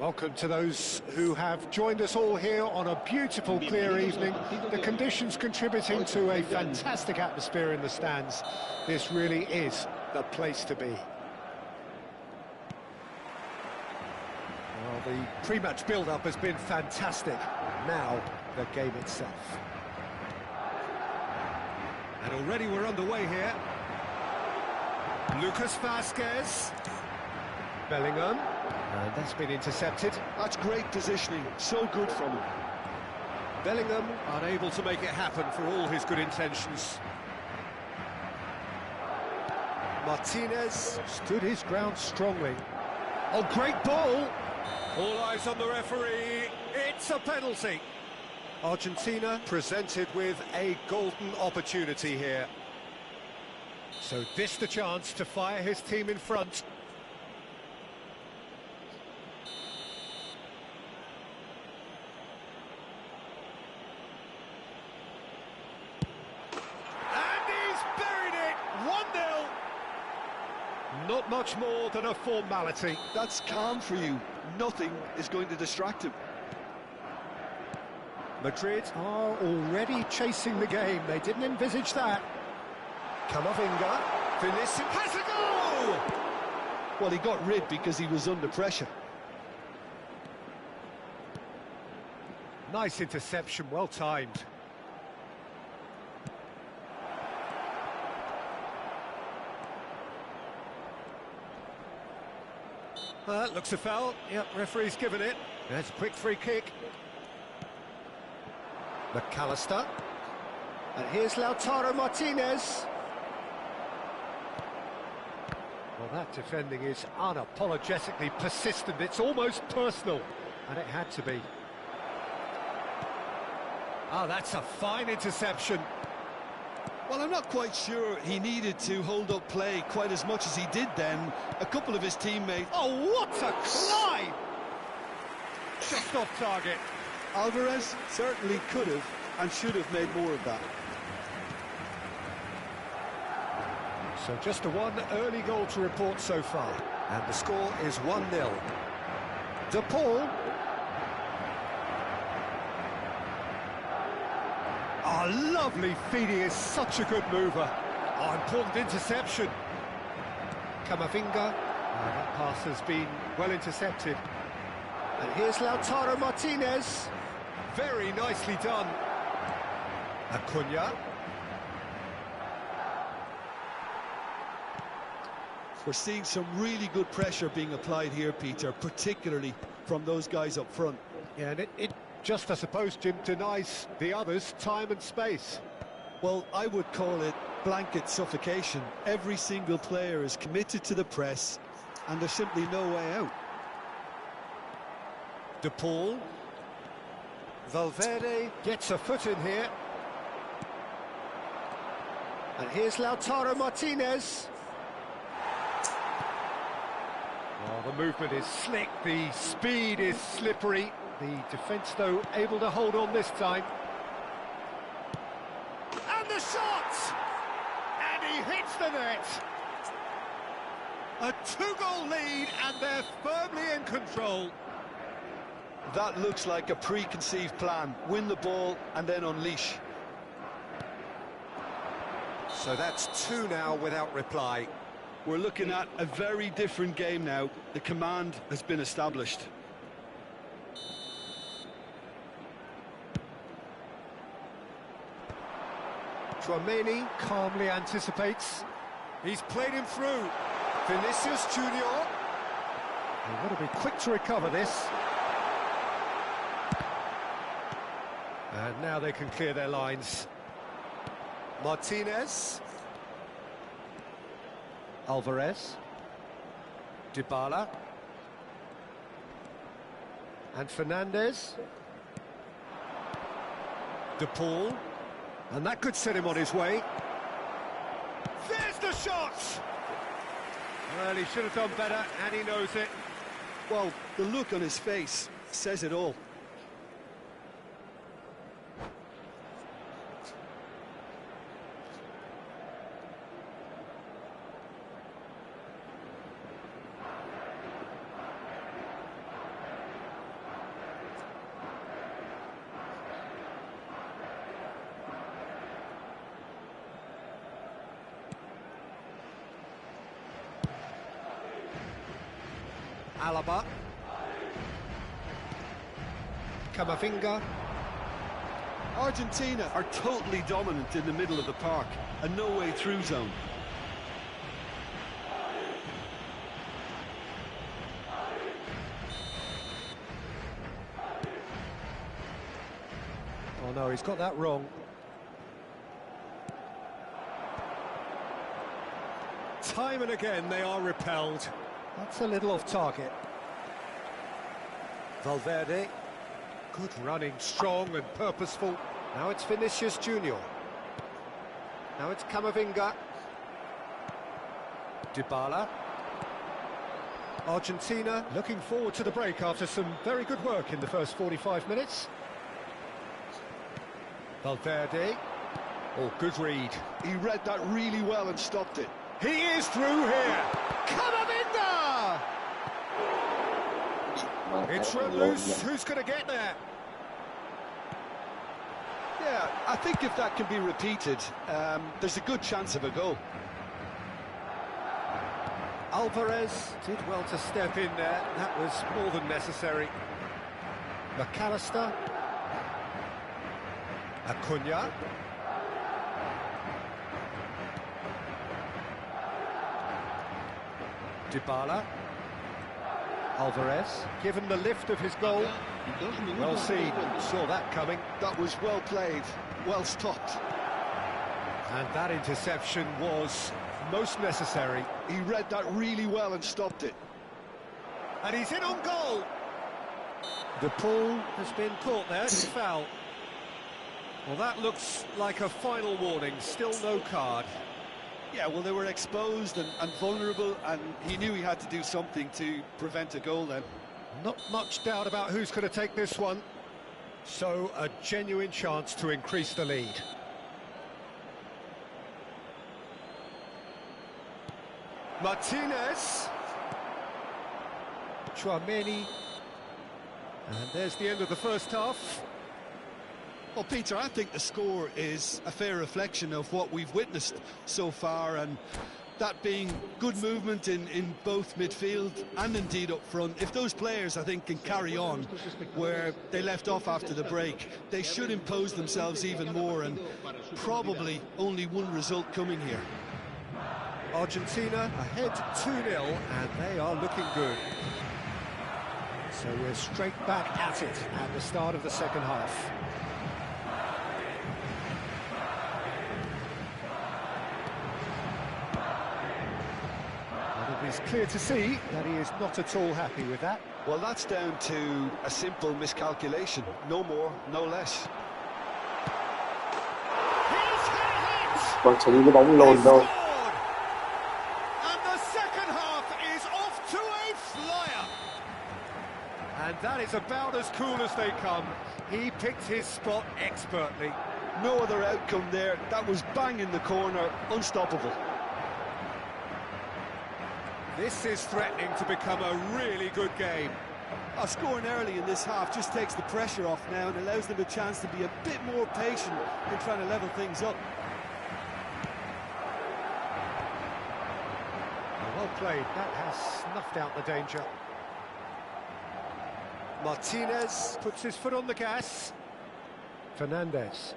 Welcome to those who have joined us all here on a beautiful, clear evening. The conditions contributing to a fantastic atmosphere in the stands. This really is the place to be. Well, the pre-match build-up has been fantastic. Now, the game itself. And already we're underway here. Lucas Vazquez. Bellingham. And that's been intercepted. That's great positioning, so good from him. Bellingham unable to make it happen for all his good intentions. Martinez stood his ground strongly. Oh, great ball! All eyes on the referee. It's a penalty. Argentina presented with a golden opportunity here. So this the chance to fire his team in front. Not much more than a formality. That's calm for you. Nothing is going to distract him. Madrid are already chasing the game. They didn't envisage that. Camavinga. Vinicius has a goal! Well, he got rid because he was under pressure. Nice interception, well timed. Looks a foul. Yep, referee's given it. That's a quick free kick. McAllister. And here's Lautaro Martinez. Well, that defending is unapologetically persistent. It's almost personal. And it had to be. Oh, that's a fine interception. Well, I'm not quite sure he needed to hold up play quite as much as he did then. A couple of his teammates... Oh, what a climb! Just off target. Alvarez certainly could have and should have made more of that. So just a one early goal to report so far. And the score is 1-0. De Paul. Oh, lovely feed. He is such a good mover. Oh, important interception. Camavinga. That pass has been well intercepted. And here's Lautaro Martinez. Very nicely done. Acuna. We're seeing some really good pressure being applied here, Peter, particularly from those guys up front. Yeah, and it just, I suppose, Jim, denies the others time and space. Well, I would call it blanket suffocation. Every single player is committed to the press, and there's simply no way out. De Paul. Valverde gets a foot in here. And here's Lautaro Martinez. Oh, the movement is slick, the speed is slippery. The defence, though, able to hold on this time. And the shot! And he hits the net! A two-goal lead, and they're firmly in control. That looks like a preconceived plan. Win the ball and then unleash. So that's two now without reply. We're looking at a very different game now. The command has been established. Tchouaméni calmly anticipates. He's played him through. Vinicius Junior. They've got to be quick to recover this. And now they can clear their lines. Martinez. Alvarez. Dybala. And Fernandez. De Paul. And that could set him on his way. There's the shot! Well, he should have done better, and he knows it. Well, the look on his face says it all. Alaba. Camavinga. Argentina are totally dominant in the middle of the park, a no-way through zone. Oh no, he's got that wrong. Time and again they are repelled. That's a little off target. Valverde. Good running, strong and purposeful. Now it's Vinicius Junior. Now it's Camavinga. Dybala. Argentina looking forward to the break after some very good work in the first 45 minutes. Valverde. Oh, good read. He read that really well and stopped it. He is through here. Camavinga! It's run loose. Who's going to get there? Yeah, I think if that can be repeated, there's a good chance of a goal. Alvarez did well to step in there. That was more than necessary. McAllister. Acuna. Dybala. Alvarez, given the lift of his goal. Well seen, saw that coming. That was well played, well stopped. And that interception was most necessary. He read that really well and stopped it. And he's in on goal. The pull has been caught there, it's foul. Well, that looks like a final warning, still no card. Yeah, well, they were exposed and vulnerable, and he knew he had to do something to prevent a goal then. Not much doubt about who's going to take this one. So, a genuine chance to increase the lead. Martinez. Chouameni. And there's the end of the first half. Well, Peter, I think the score is a fair reflection of what we've witnessed so far, and that being good movement in both midfield and indeed up front. If those players, I think, can carry on where they left off after the break, they should impose themselves even more, and probably only one result coming here. Argentina ahead 2-0, and they are looking good. So we're straight back at it at the start of the second half. And it is clear to see that he is not at all happy with that. Well, that's down to a simple miscalculation. No more, no less. Còn xử lý cái bóng lồn thôi. And that is about as cool as they come. He picked his spot expertly. No other outcome there. That was bang in the corner, unstoppable. This is threatening to become a really good game. Scoring early in this half just takes the pressure off now and allows them a chance to be a bit more patient in trying to level things up. Well played. That has snuffed out the danger. Martinez puts his foot on the gas. Fernandez.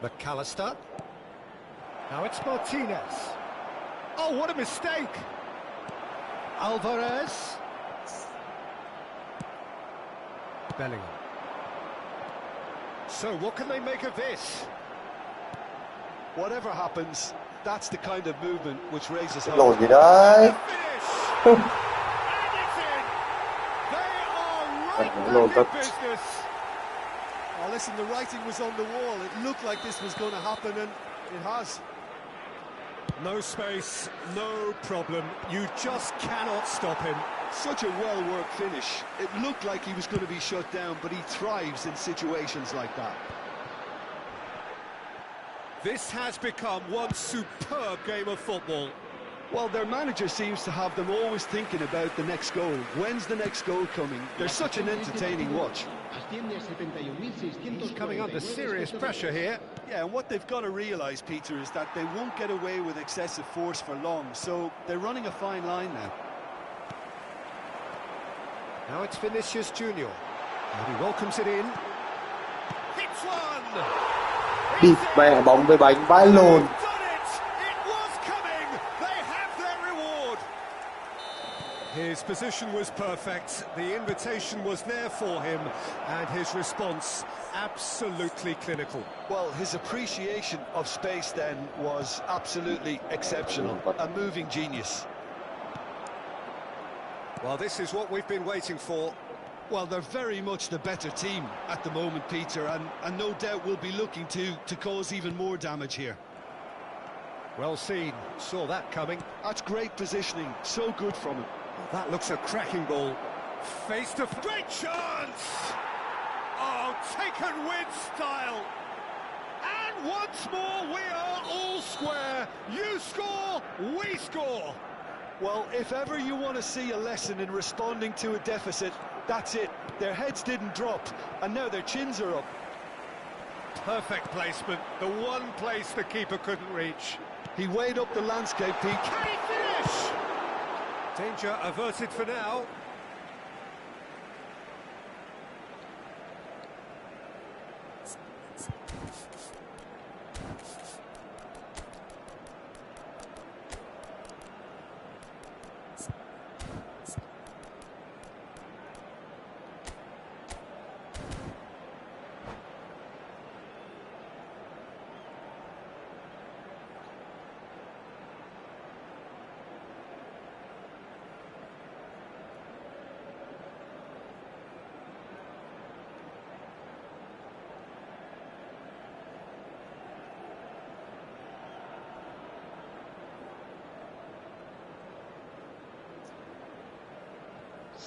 McAllister. Now it's Martinez. Oh, what a mistake! Alvarez. Bellingham. So what can they make of this? Whatever happens, that's the kind of movement which raises hope. Lồn gì đấy. Lồn tất. Oh, listen, the writing was on the wall. It looked like this was going to happen, and it has. No space, no problem. You just cannot stop him. Such a well-worked finish. It looked like he was going to be shut down, but he thrives in situations like that. This has become one superb game of football. Well, their manager seems to have them always thinking about the next goal. When's the next goal coming? They're such an entertaining watch. He's coming under serious pressure here. Yeah, and what they've got to realise, Peter, is that they won't get away with excessive force for long, so they're running a fine line now. Now it's Vinicius Junior. And he welcomes it in. Hits one! Địt mẹ bóng với bánh vãi lồn. His position was perfect, the invitation was there for him, and his response absolutely clinical. Well, his appreciation of space then was absolutely exceptional, a moving genius. Well, this is what we've been waiting for. Well, they're very much the better team at the moment, Peter, and no doubt will be looking to cause even more damage here. Well seen, saw that coming. That's great positioning, so good from him. That looks a cracking ball. Face to face. Great chance! Oh, taken with style. And once more, we are all square. You score, we score. Well, if ever you want to see a lesson in responding to a deficit, that's it. Their heads didn't drop, and now their chins are up. Perfect placement, the one place the keeper couldn't reach. He weighed up the landscape, Pete. Can he finish? Danger averted for now.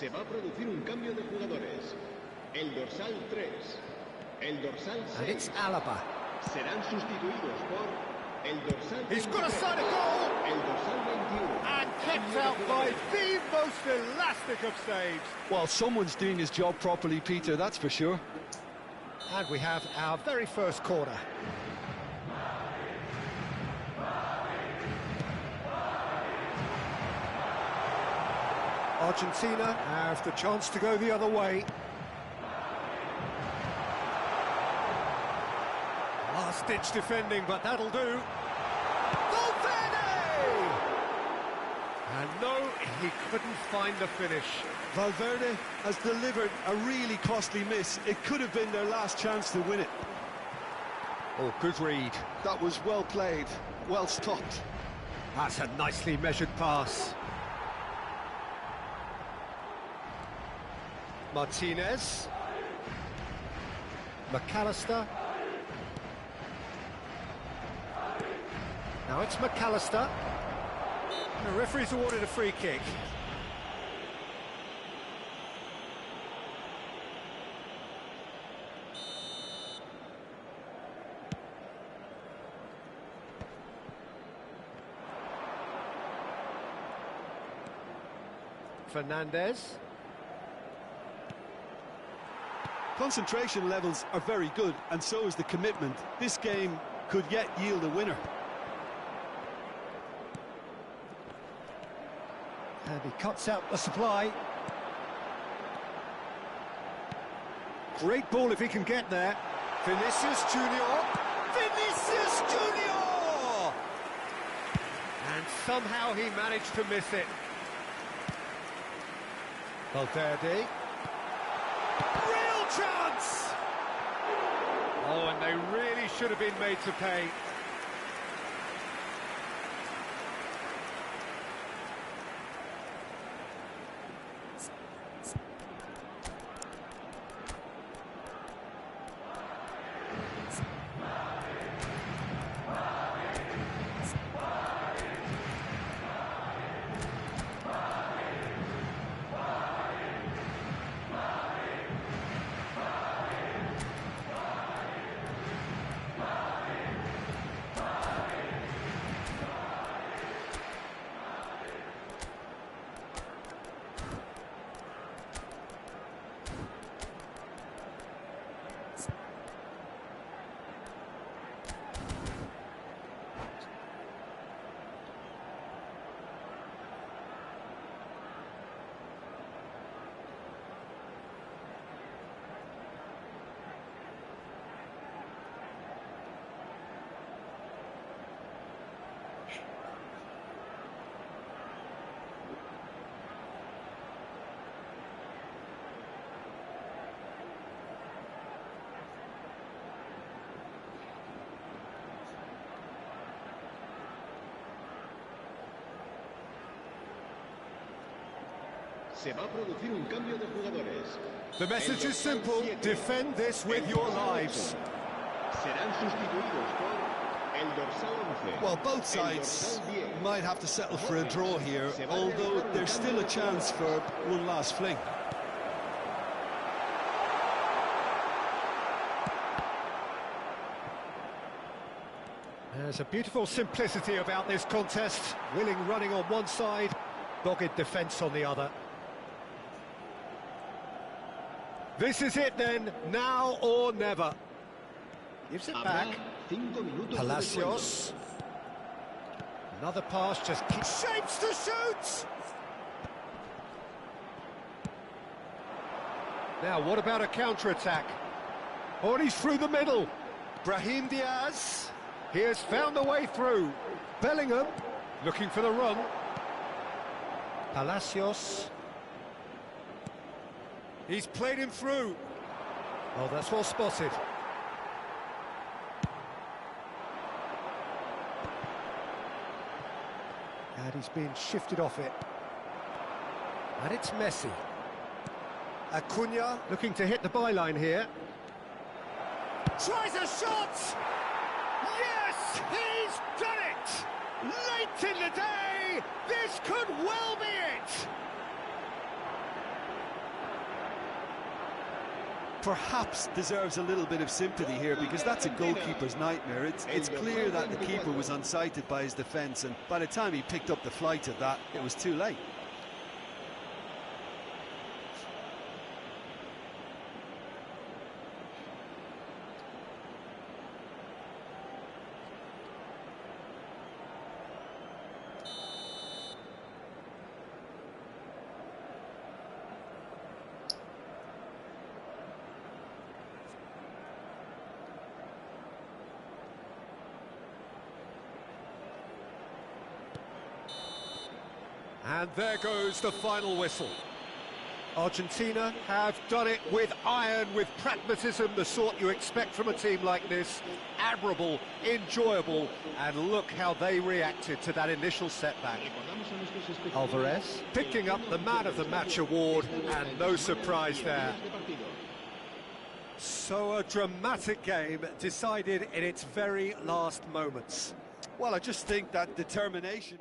Se va a producir un cambio de jugadores. El dorsal 3, el dorsal And it's 6 Alaba. serán sustituidos por el dorsal He's got a 23, side of goal! el dorsal 21. And kept out by the most elastic of saves. Well, someone's doing his job properly, Peter, that's for sure. And we have our very first corner. Argentina have the chance to go the other way. Last-ditch defending, but that'll do. Valverde! And no, he couldn't find the finish. Valverde has delivered a really costly miss. It could have been their last chance to win it. Oh, good read. That was well played, well stopped. That's a nicely measured pass. Martinez. McAllister. Now it's McAllister. The referee's awarded a free kick. Fernandez. Concentration levels are very good, and so is the commitment. This game could yet yield a winner. And he cuts out the supply. Great ball if he can get there. Vinicius Junior. Vinicius Junior! And somehow he managed to miss it. Valverde. Real chance! Oh, and they really should have been made to pay. Se va a producir un cambio de jugadores. The message is simple, defend this with your lives. Serán sustituidos por el dorsal 11. Well, both sides might have to settle for a draw here, although there's still a chance for one last fling. There's a beautiful simplicity about this contest. Willing running on one side, dogged defence on the other. This is it then, now or never. Gives it back. Palacios. Another pass, just keeps shapes to shoot! Now, what about a counter-attack? Oh, and he's through the middle. Brahim Diaz. He has found the way through. Bellingham looking for the run. Palacios. He's played him through. Oh, that's well spotted. And he's been shifted off it. And it's Messi. Acuna looking to hit the byline here. Tries a shot! Yes, he's done it! Late in the day, this could well be it! Perhaps deserves a little bit of sympathy here, because that's a goalkeeper's nightmare. It's clear that the keeper was unsighted by his defence, and by the time he picked up the flight of that, it was too late. And there goes the final whistle. Argentina have done it with iron, with pragmatism, the sort you expect from a team like this. Admirable, enjoyable, and look how they reacted to that initial setback. Alvarez picking up the Man of the Match award, and no surprise there. So a dramatic game decided in its very last moments. Well, I just think that determination...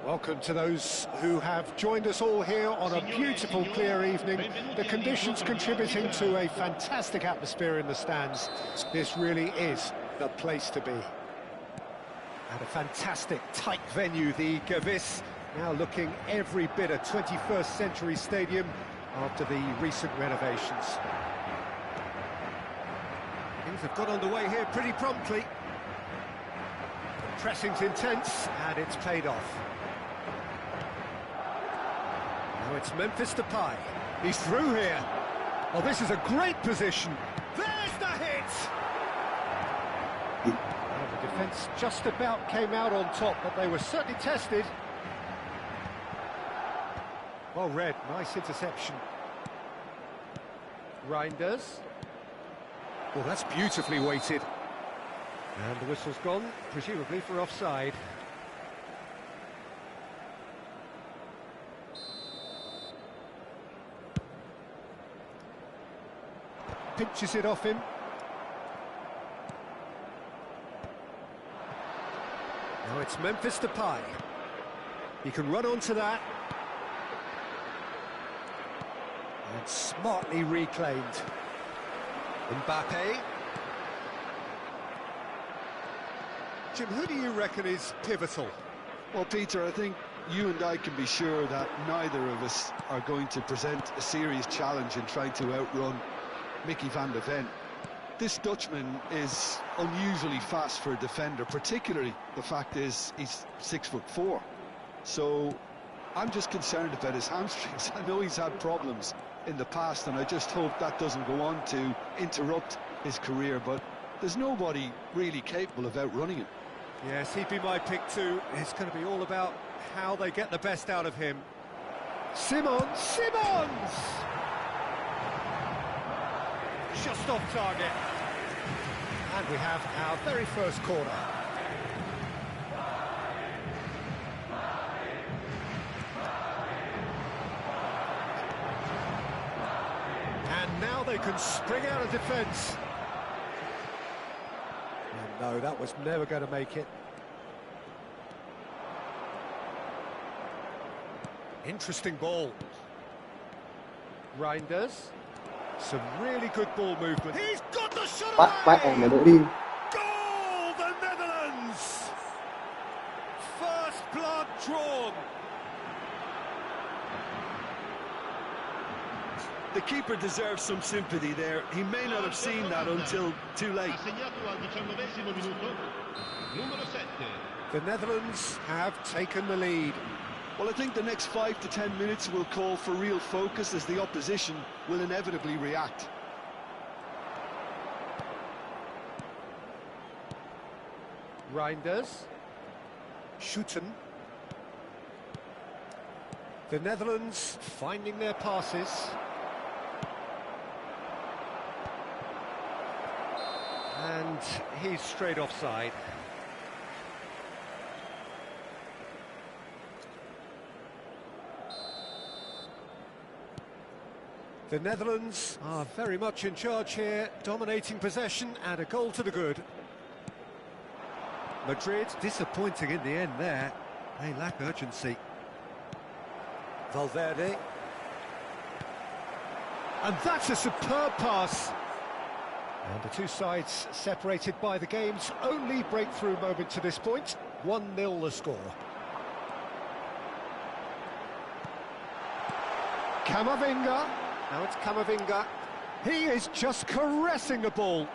Welcome to those who have joined us all here on a beautiful, clear evening. The conditions contributing to a fantastic atmosphere in the stands. This really is the place to be. At a fantastic, tight venue, the Gewiss, now looking every bit a 21st century stadium after the recent renovations. Things have got underway here pretty promptly. The pressing's intense, and it's paid off. Now it's Memphis Depay. He's through here. Oh, this is a great position. There's the hit! Well, the defence just about came out on top, but they were certainly tested. Well read, nice interception. Reinders. Well, that's beautifully weighted. And the whistle's gone, presumably for offside. Pinches it off him. Now it's Memphis Depay. He can run onto that. And smartly reclaimed. Mbappe. Jim, who do you reckon is pivotal? Well, Peter, I think you and I can be sure that neither of us are going to present a serious challenge in trying to outrun Mickey van de Ven. This Dutchman is unusually fast for a defender, particularly the fact is he's 6'4". So I'm just concerned about his hamstrings. I know he's had problems in the past, and I just hope that doesn't go on to interrupt his career, but there's nobody really capable of outrunning him. Yes, he'd be my pick too. It's going to be all about how they get the best out of him. Simmons! Just off target. And we have our very first corner. And now they can spring out of defence. And no, that was never going to make it. Interesting ball. Reinders. Some really good ball movement. He's got the shot Bắt away! nữa đi. Goal, the Netherlands! First blood drawn. The keeper deserves some sympathy there. He may not have seen that until too late. The Netherlands have taken the lead. Well, I think the next 5 to 10 minutes will call for real focus as the opposition will inevitably react. Reinders. Schuten. The Netherlands finding their passes. And he's straight offside. The Netherlands are very much in charge here, dominating possession and a goal to the good. Madrid disappointing in the end there. They lack urgency. Valverde. And that's a superb pass. And the two sides separated by the game's only breakthrough moment to this point. 1-0 the score. Camavinga. Now it's Camavinga. He is just caressing the ball.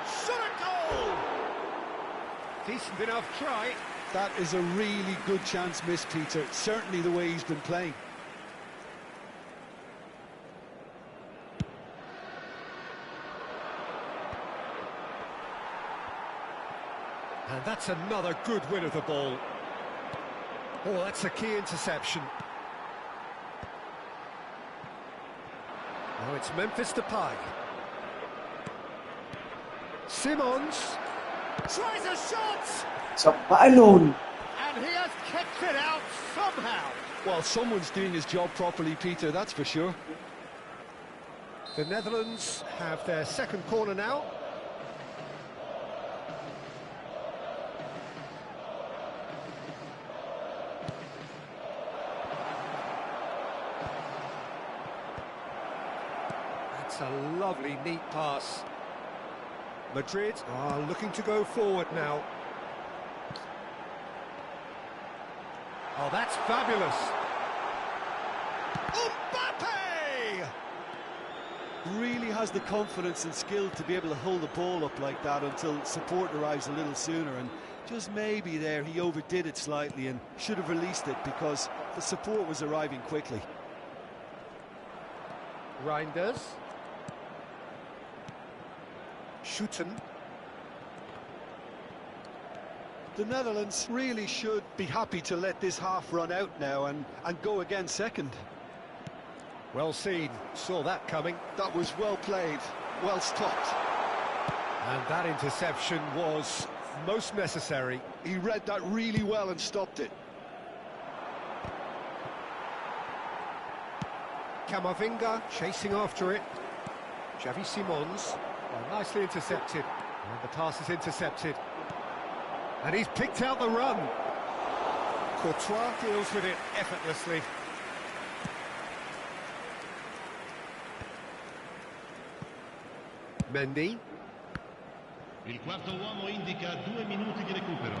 Shot a goal! Decent enough try. That is a really good chance missed, Peter. Certainly the way he's been playing. And that's another good win of the ball. Oh, that's a key interception. Now it's Memphis Depay. Simmons tries a shot! Sập vãi lùn. And he has kept it out somehow. Well, someone's doing his job properly, Peter, that's for sure. The Netherlands have their second corner now. That's a lovely, neat pass. Madrid are looking to go forward now. Oh, that's fabulous. Mbappe! Really has the confidence and skill to be able to hold the ball up like that until support arrives a little sooner, and just maybe there he overdid it slightly and should have released it because the support was arriving quickly. Reinders. Schuten. The Netherlands really should be happy to let this half run out now and go again second. Well seen, saw that coming. That was well played, well stopped. And that interception was most necessary. He read that really well and stopped it. Camavinga chasing after it. Xavi Simons, well, nicely intercepted. And the pass is intercepted. And he's picked out the run. Courtois deals with it effortlessly. Mendy. Il quarto uomo indica 2 minuti di recupero.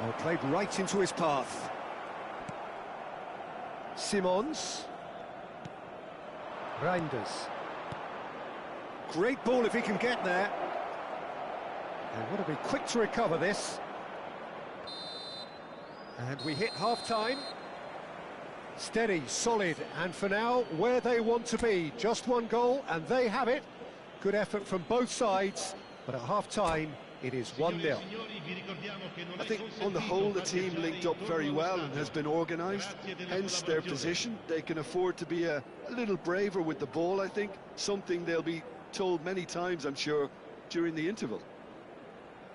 Oh, played right into his path. Simons. Reinders. Great ball if he can get there. They've got to be quick to recover this. And we hit half-time. Steady, solid, and for now, where they want to be. Just one goal, and they have it. Good effort from both sides, but at half-time, it is 1-0. I think on the whole the team linked up very well and has been organised, hence their position. They can afford to be a little braver with the ball, I think, something they'll be told many times, I'm sure, during the interval.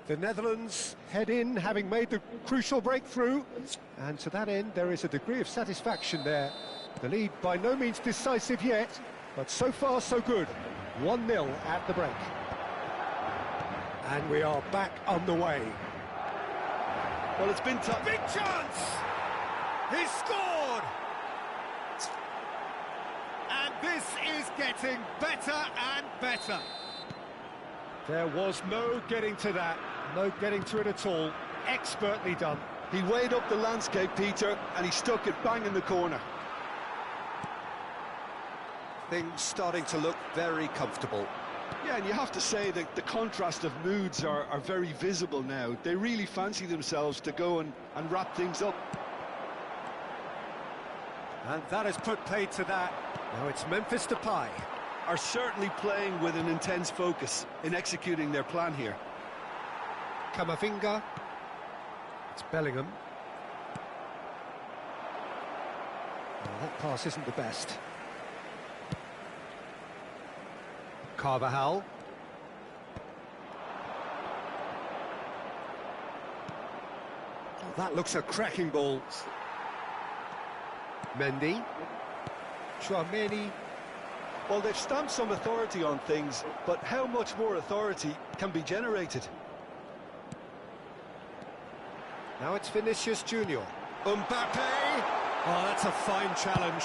The Netherlands head in, having made the crucial breakthrough, and to that end there is a degree of satisfaction there. The lead by no means decisive yet, but so far so good. 1-0 at the break. And we are back on the way. Well, it's been tough. Big chance! He scored! And this is getting better and better. There was no getting to that, no getting to it at all. Expertly done. He weighed up the landscape, Peter, and he stuck it bang in the corner. Things starting to look very comfortable. Yeah, and you have to say that the contrast of moods are very visible now. They really fancy themselves to go and wrap things up. And that has put paid to that. Now it's Memphis Depay. Are certainly playing with an intense focus in executing their plan here. Camavinga. It's Bellingham. Well, that pass isn't the best. Carvajal. Oh, that looks a cracking ball. Mendy. Chouameni. Well, they've stamped some authority on things, but how much more authority can be generated? Now it's Vinicius Junior. Mbappe! Oh, that's a fine challenge.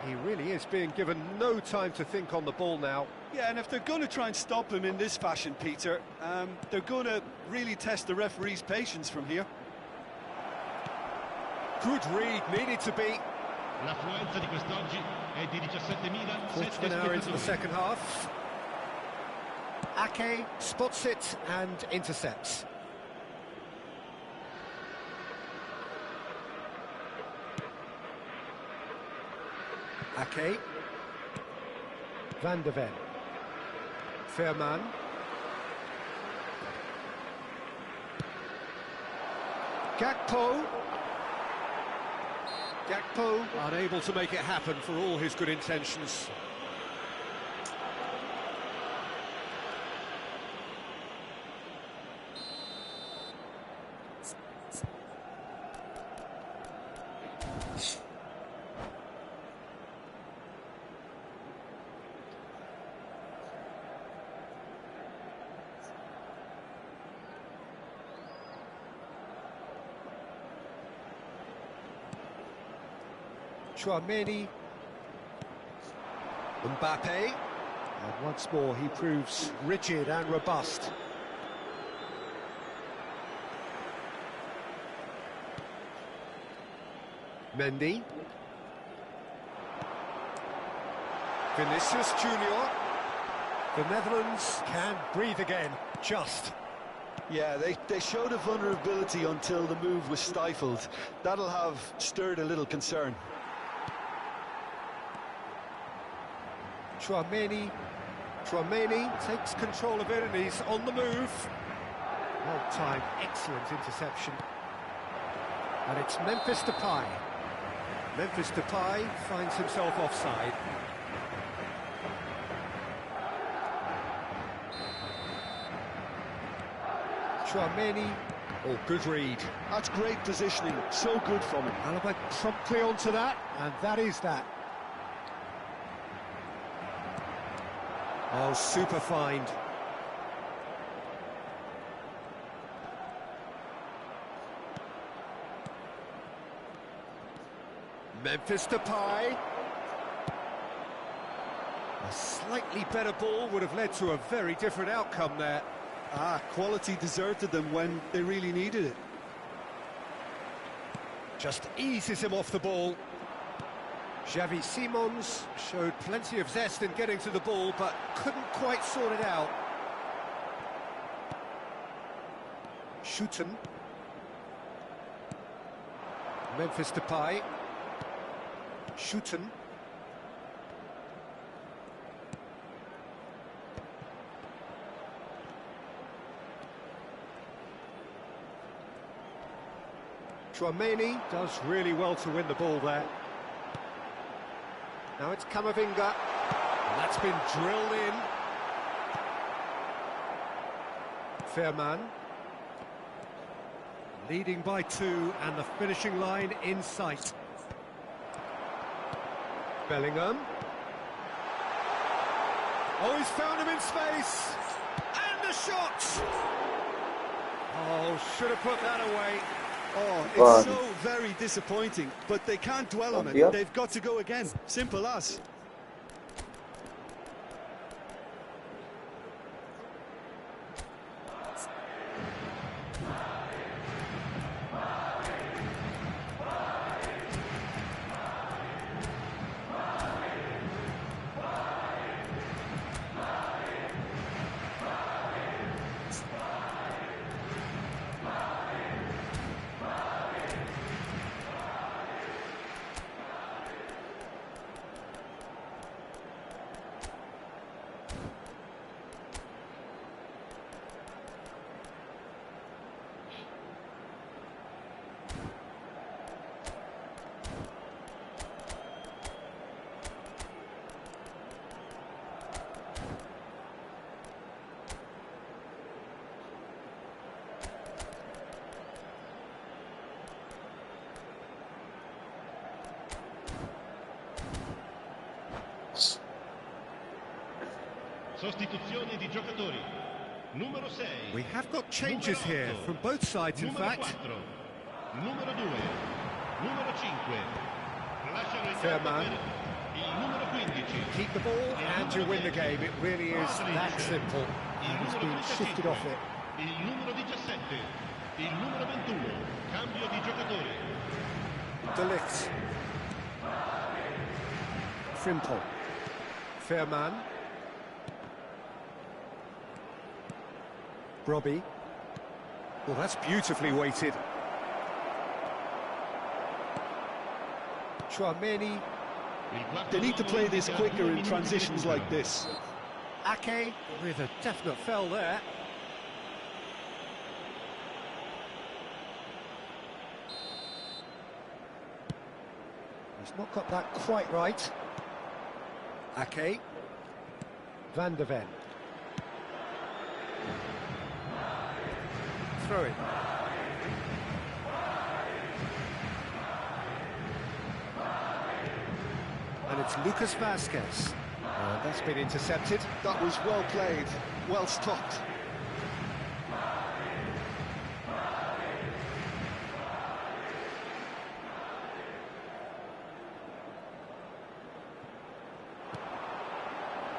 He really is being given no time to think on the ball now. Yeah, and if they're going to try and stop him in this fashion, Peter, they're going to really test the referee's patience from here. Good read, needed to be. L'affluenza di quest'oggi è di 17.000. Quarter of an hour into the second half. Ake spots it and intercepts. Ake. Van de Ven. Fairman. Gakpo. Gakpo unable to make it happen for all his good intentions. Chouameni. Mbappe. And once more he proves rigid and robust. Mendy. Vinicius Junior. The Netherlands can breathe again, just. Yeah, they showed a vulnerability until the move was stifled. That'll have stirred a little concern. Chouameni takes control of it and he's on the move. Well-timed, excellent interception. And it's Memphis Depay. Memphis Depay finds himself offside. Chouameni. Oh, good read. That's great positioning, so good from him. Alaba promptly onto that, and that is that. Oh, super find. Memphis Depay. A slightly better ball would have led to a very different outcome there. Quality deserted them when they really needed it. Just eases him off the ball. Xavi Simons showed plenty of zest in getting to the ball, but couldn't quite sort it out. Schouten. Memphis Depay. Schouten. Chouameni does really well to win the ball there. Now it's Camavinga. And that's been drilled in. Fairman. Leading by 2 and the finishing line in sight. Bellingham. Oh, he's found him in space. And the shot! Oh, should have put that away. Oh, it's so very disappointing, but they can't dwell on it. They've got to go again. Simple as. Sostituzione di giocatori. Numero 6. We have got changes here from both sides, in fact. Numero 2. Numero 5. Fairman. Il numero 15. Keep the ball and you win the game. It really is that simple. And he's been shifted off it. Il numero 17. Il numero 21. Cambio di giocatore. De Ligt. Frimpong. Fairman. Robbie. Well, that's beautifully weighted. Chouameni. They need to play this quicker in transitions like this. Ake with a definite foul there. He's not got that quite right. Ake. Van de Ven. Throw it. And it's Lucas Vasquez. That's been intercepted. That was well played, well stopped.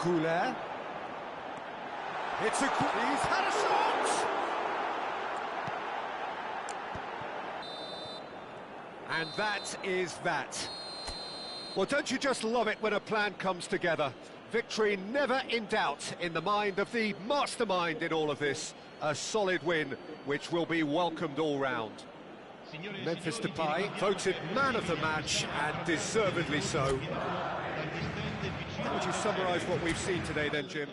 Goulet. He's had a shot! And that is that. Well, don't you just love it when a plan comes together? Victory never in doubt in the mind of the mastermind in all of this. A solid win, which will be welcomed all round. Memphis Depay voted man of the match, and deservedly so. How would you summarise what we've seen today then, Jim?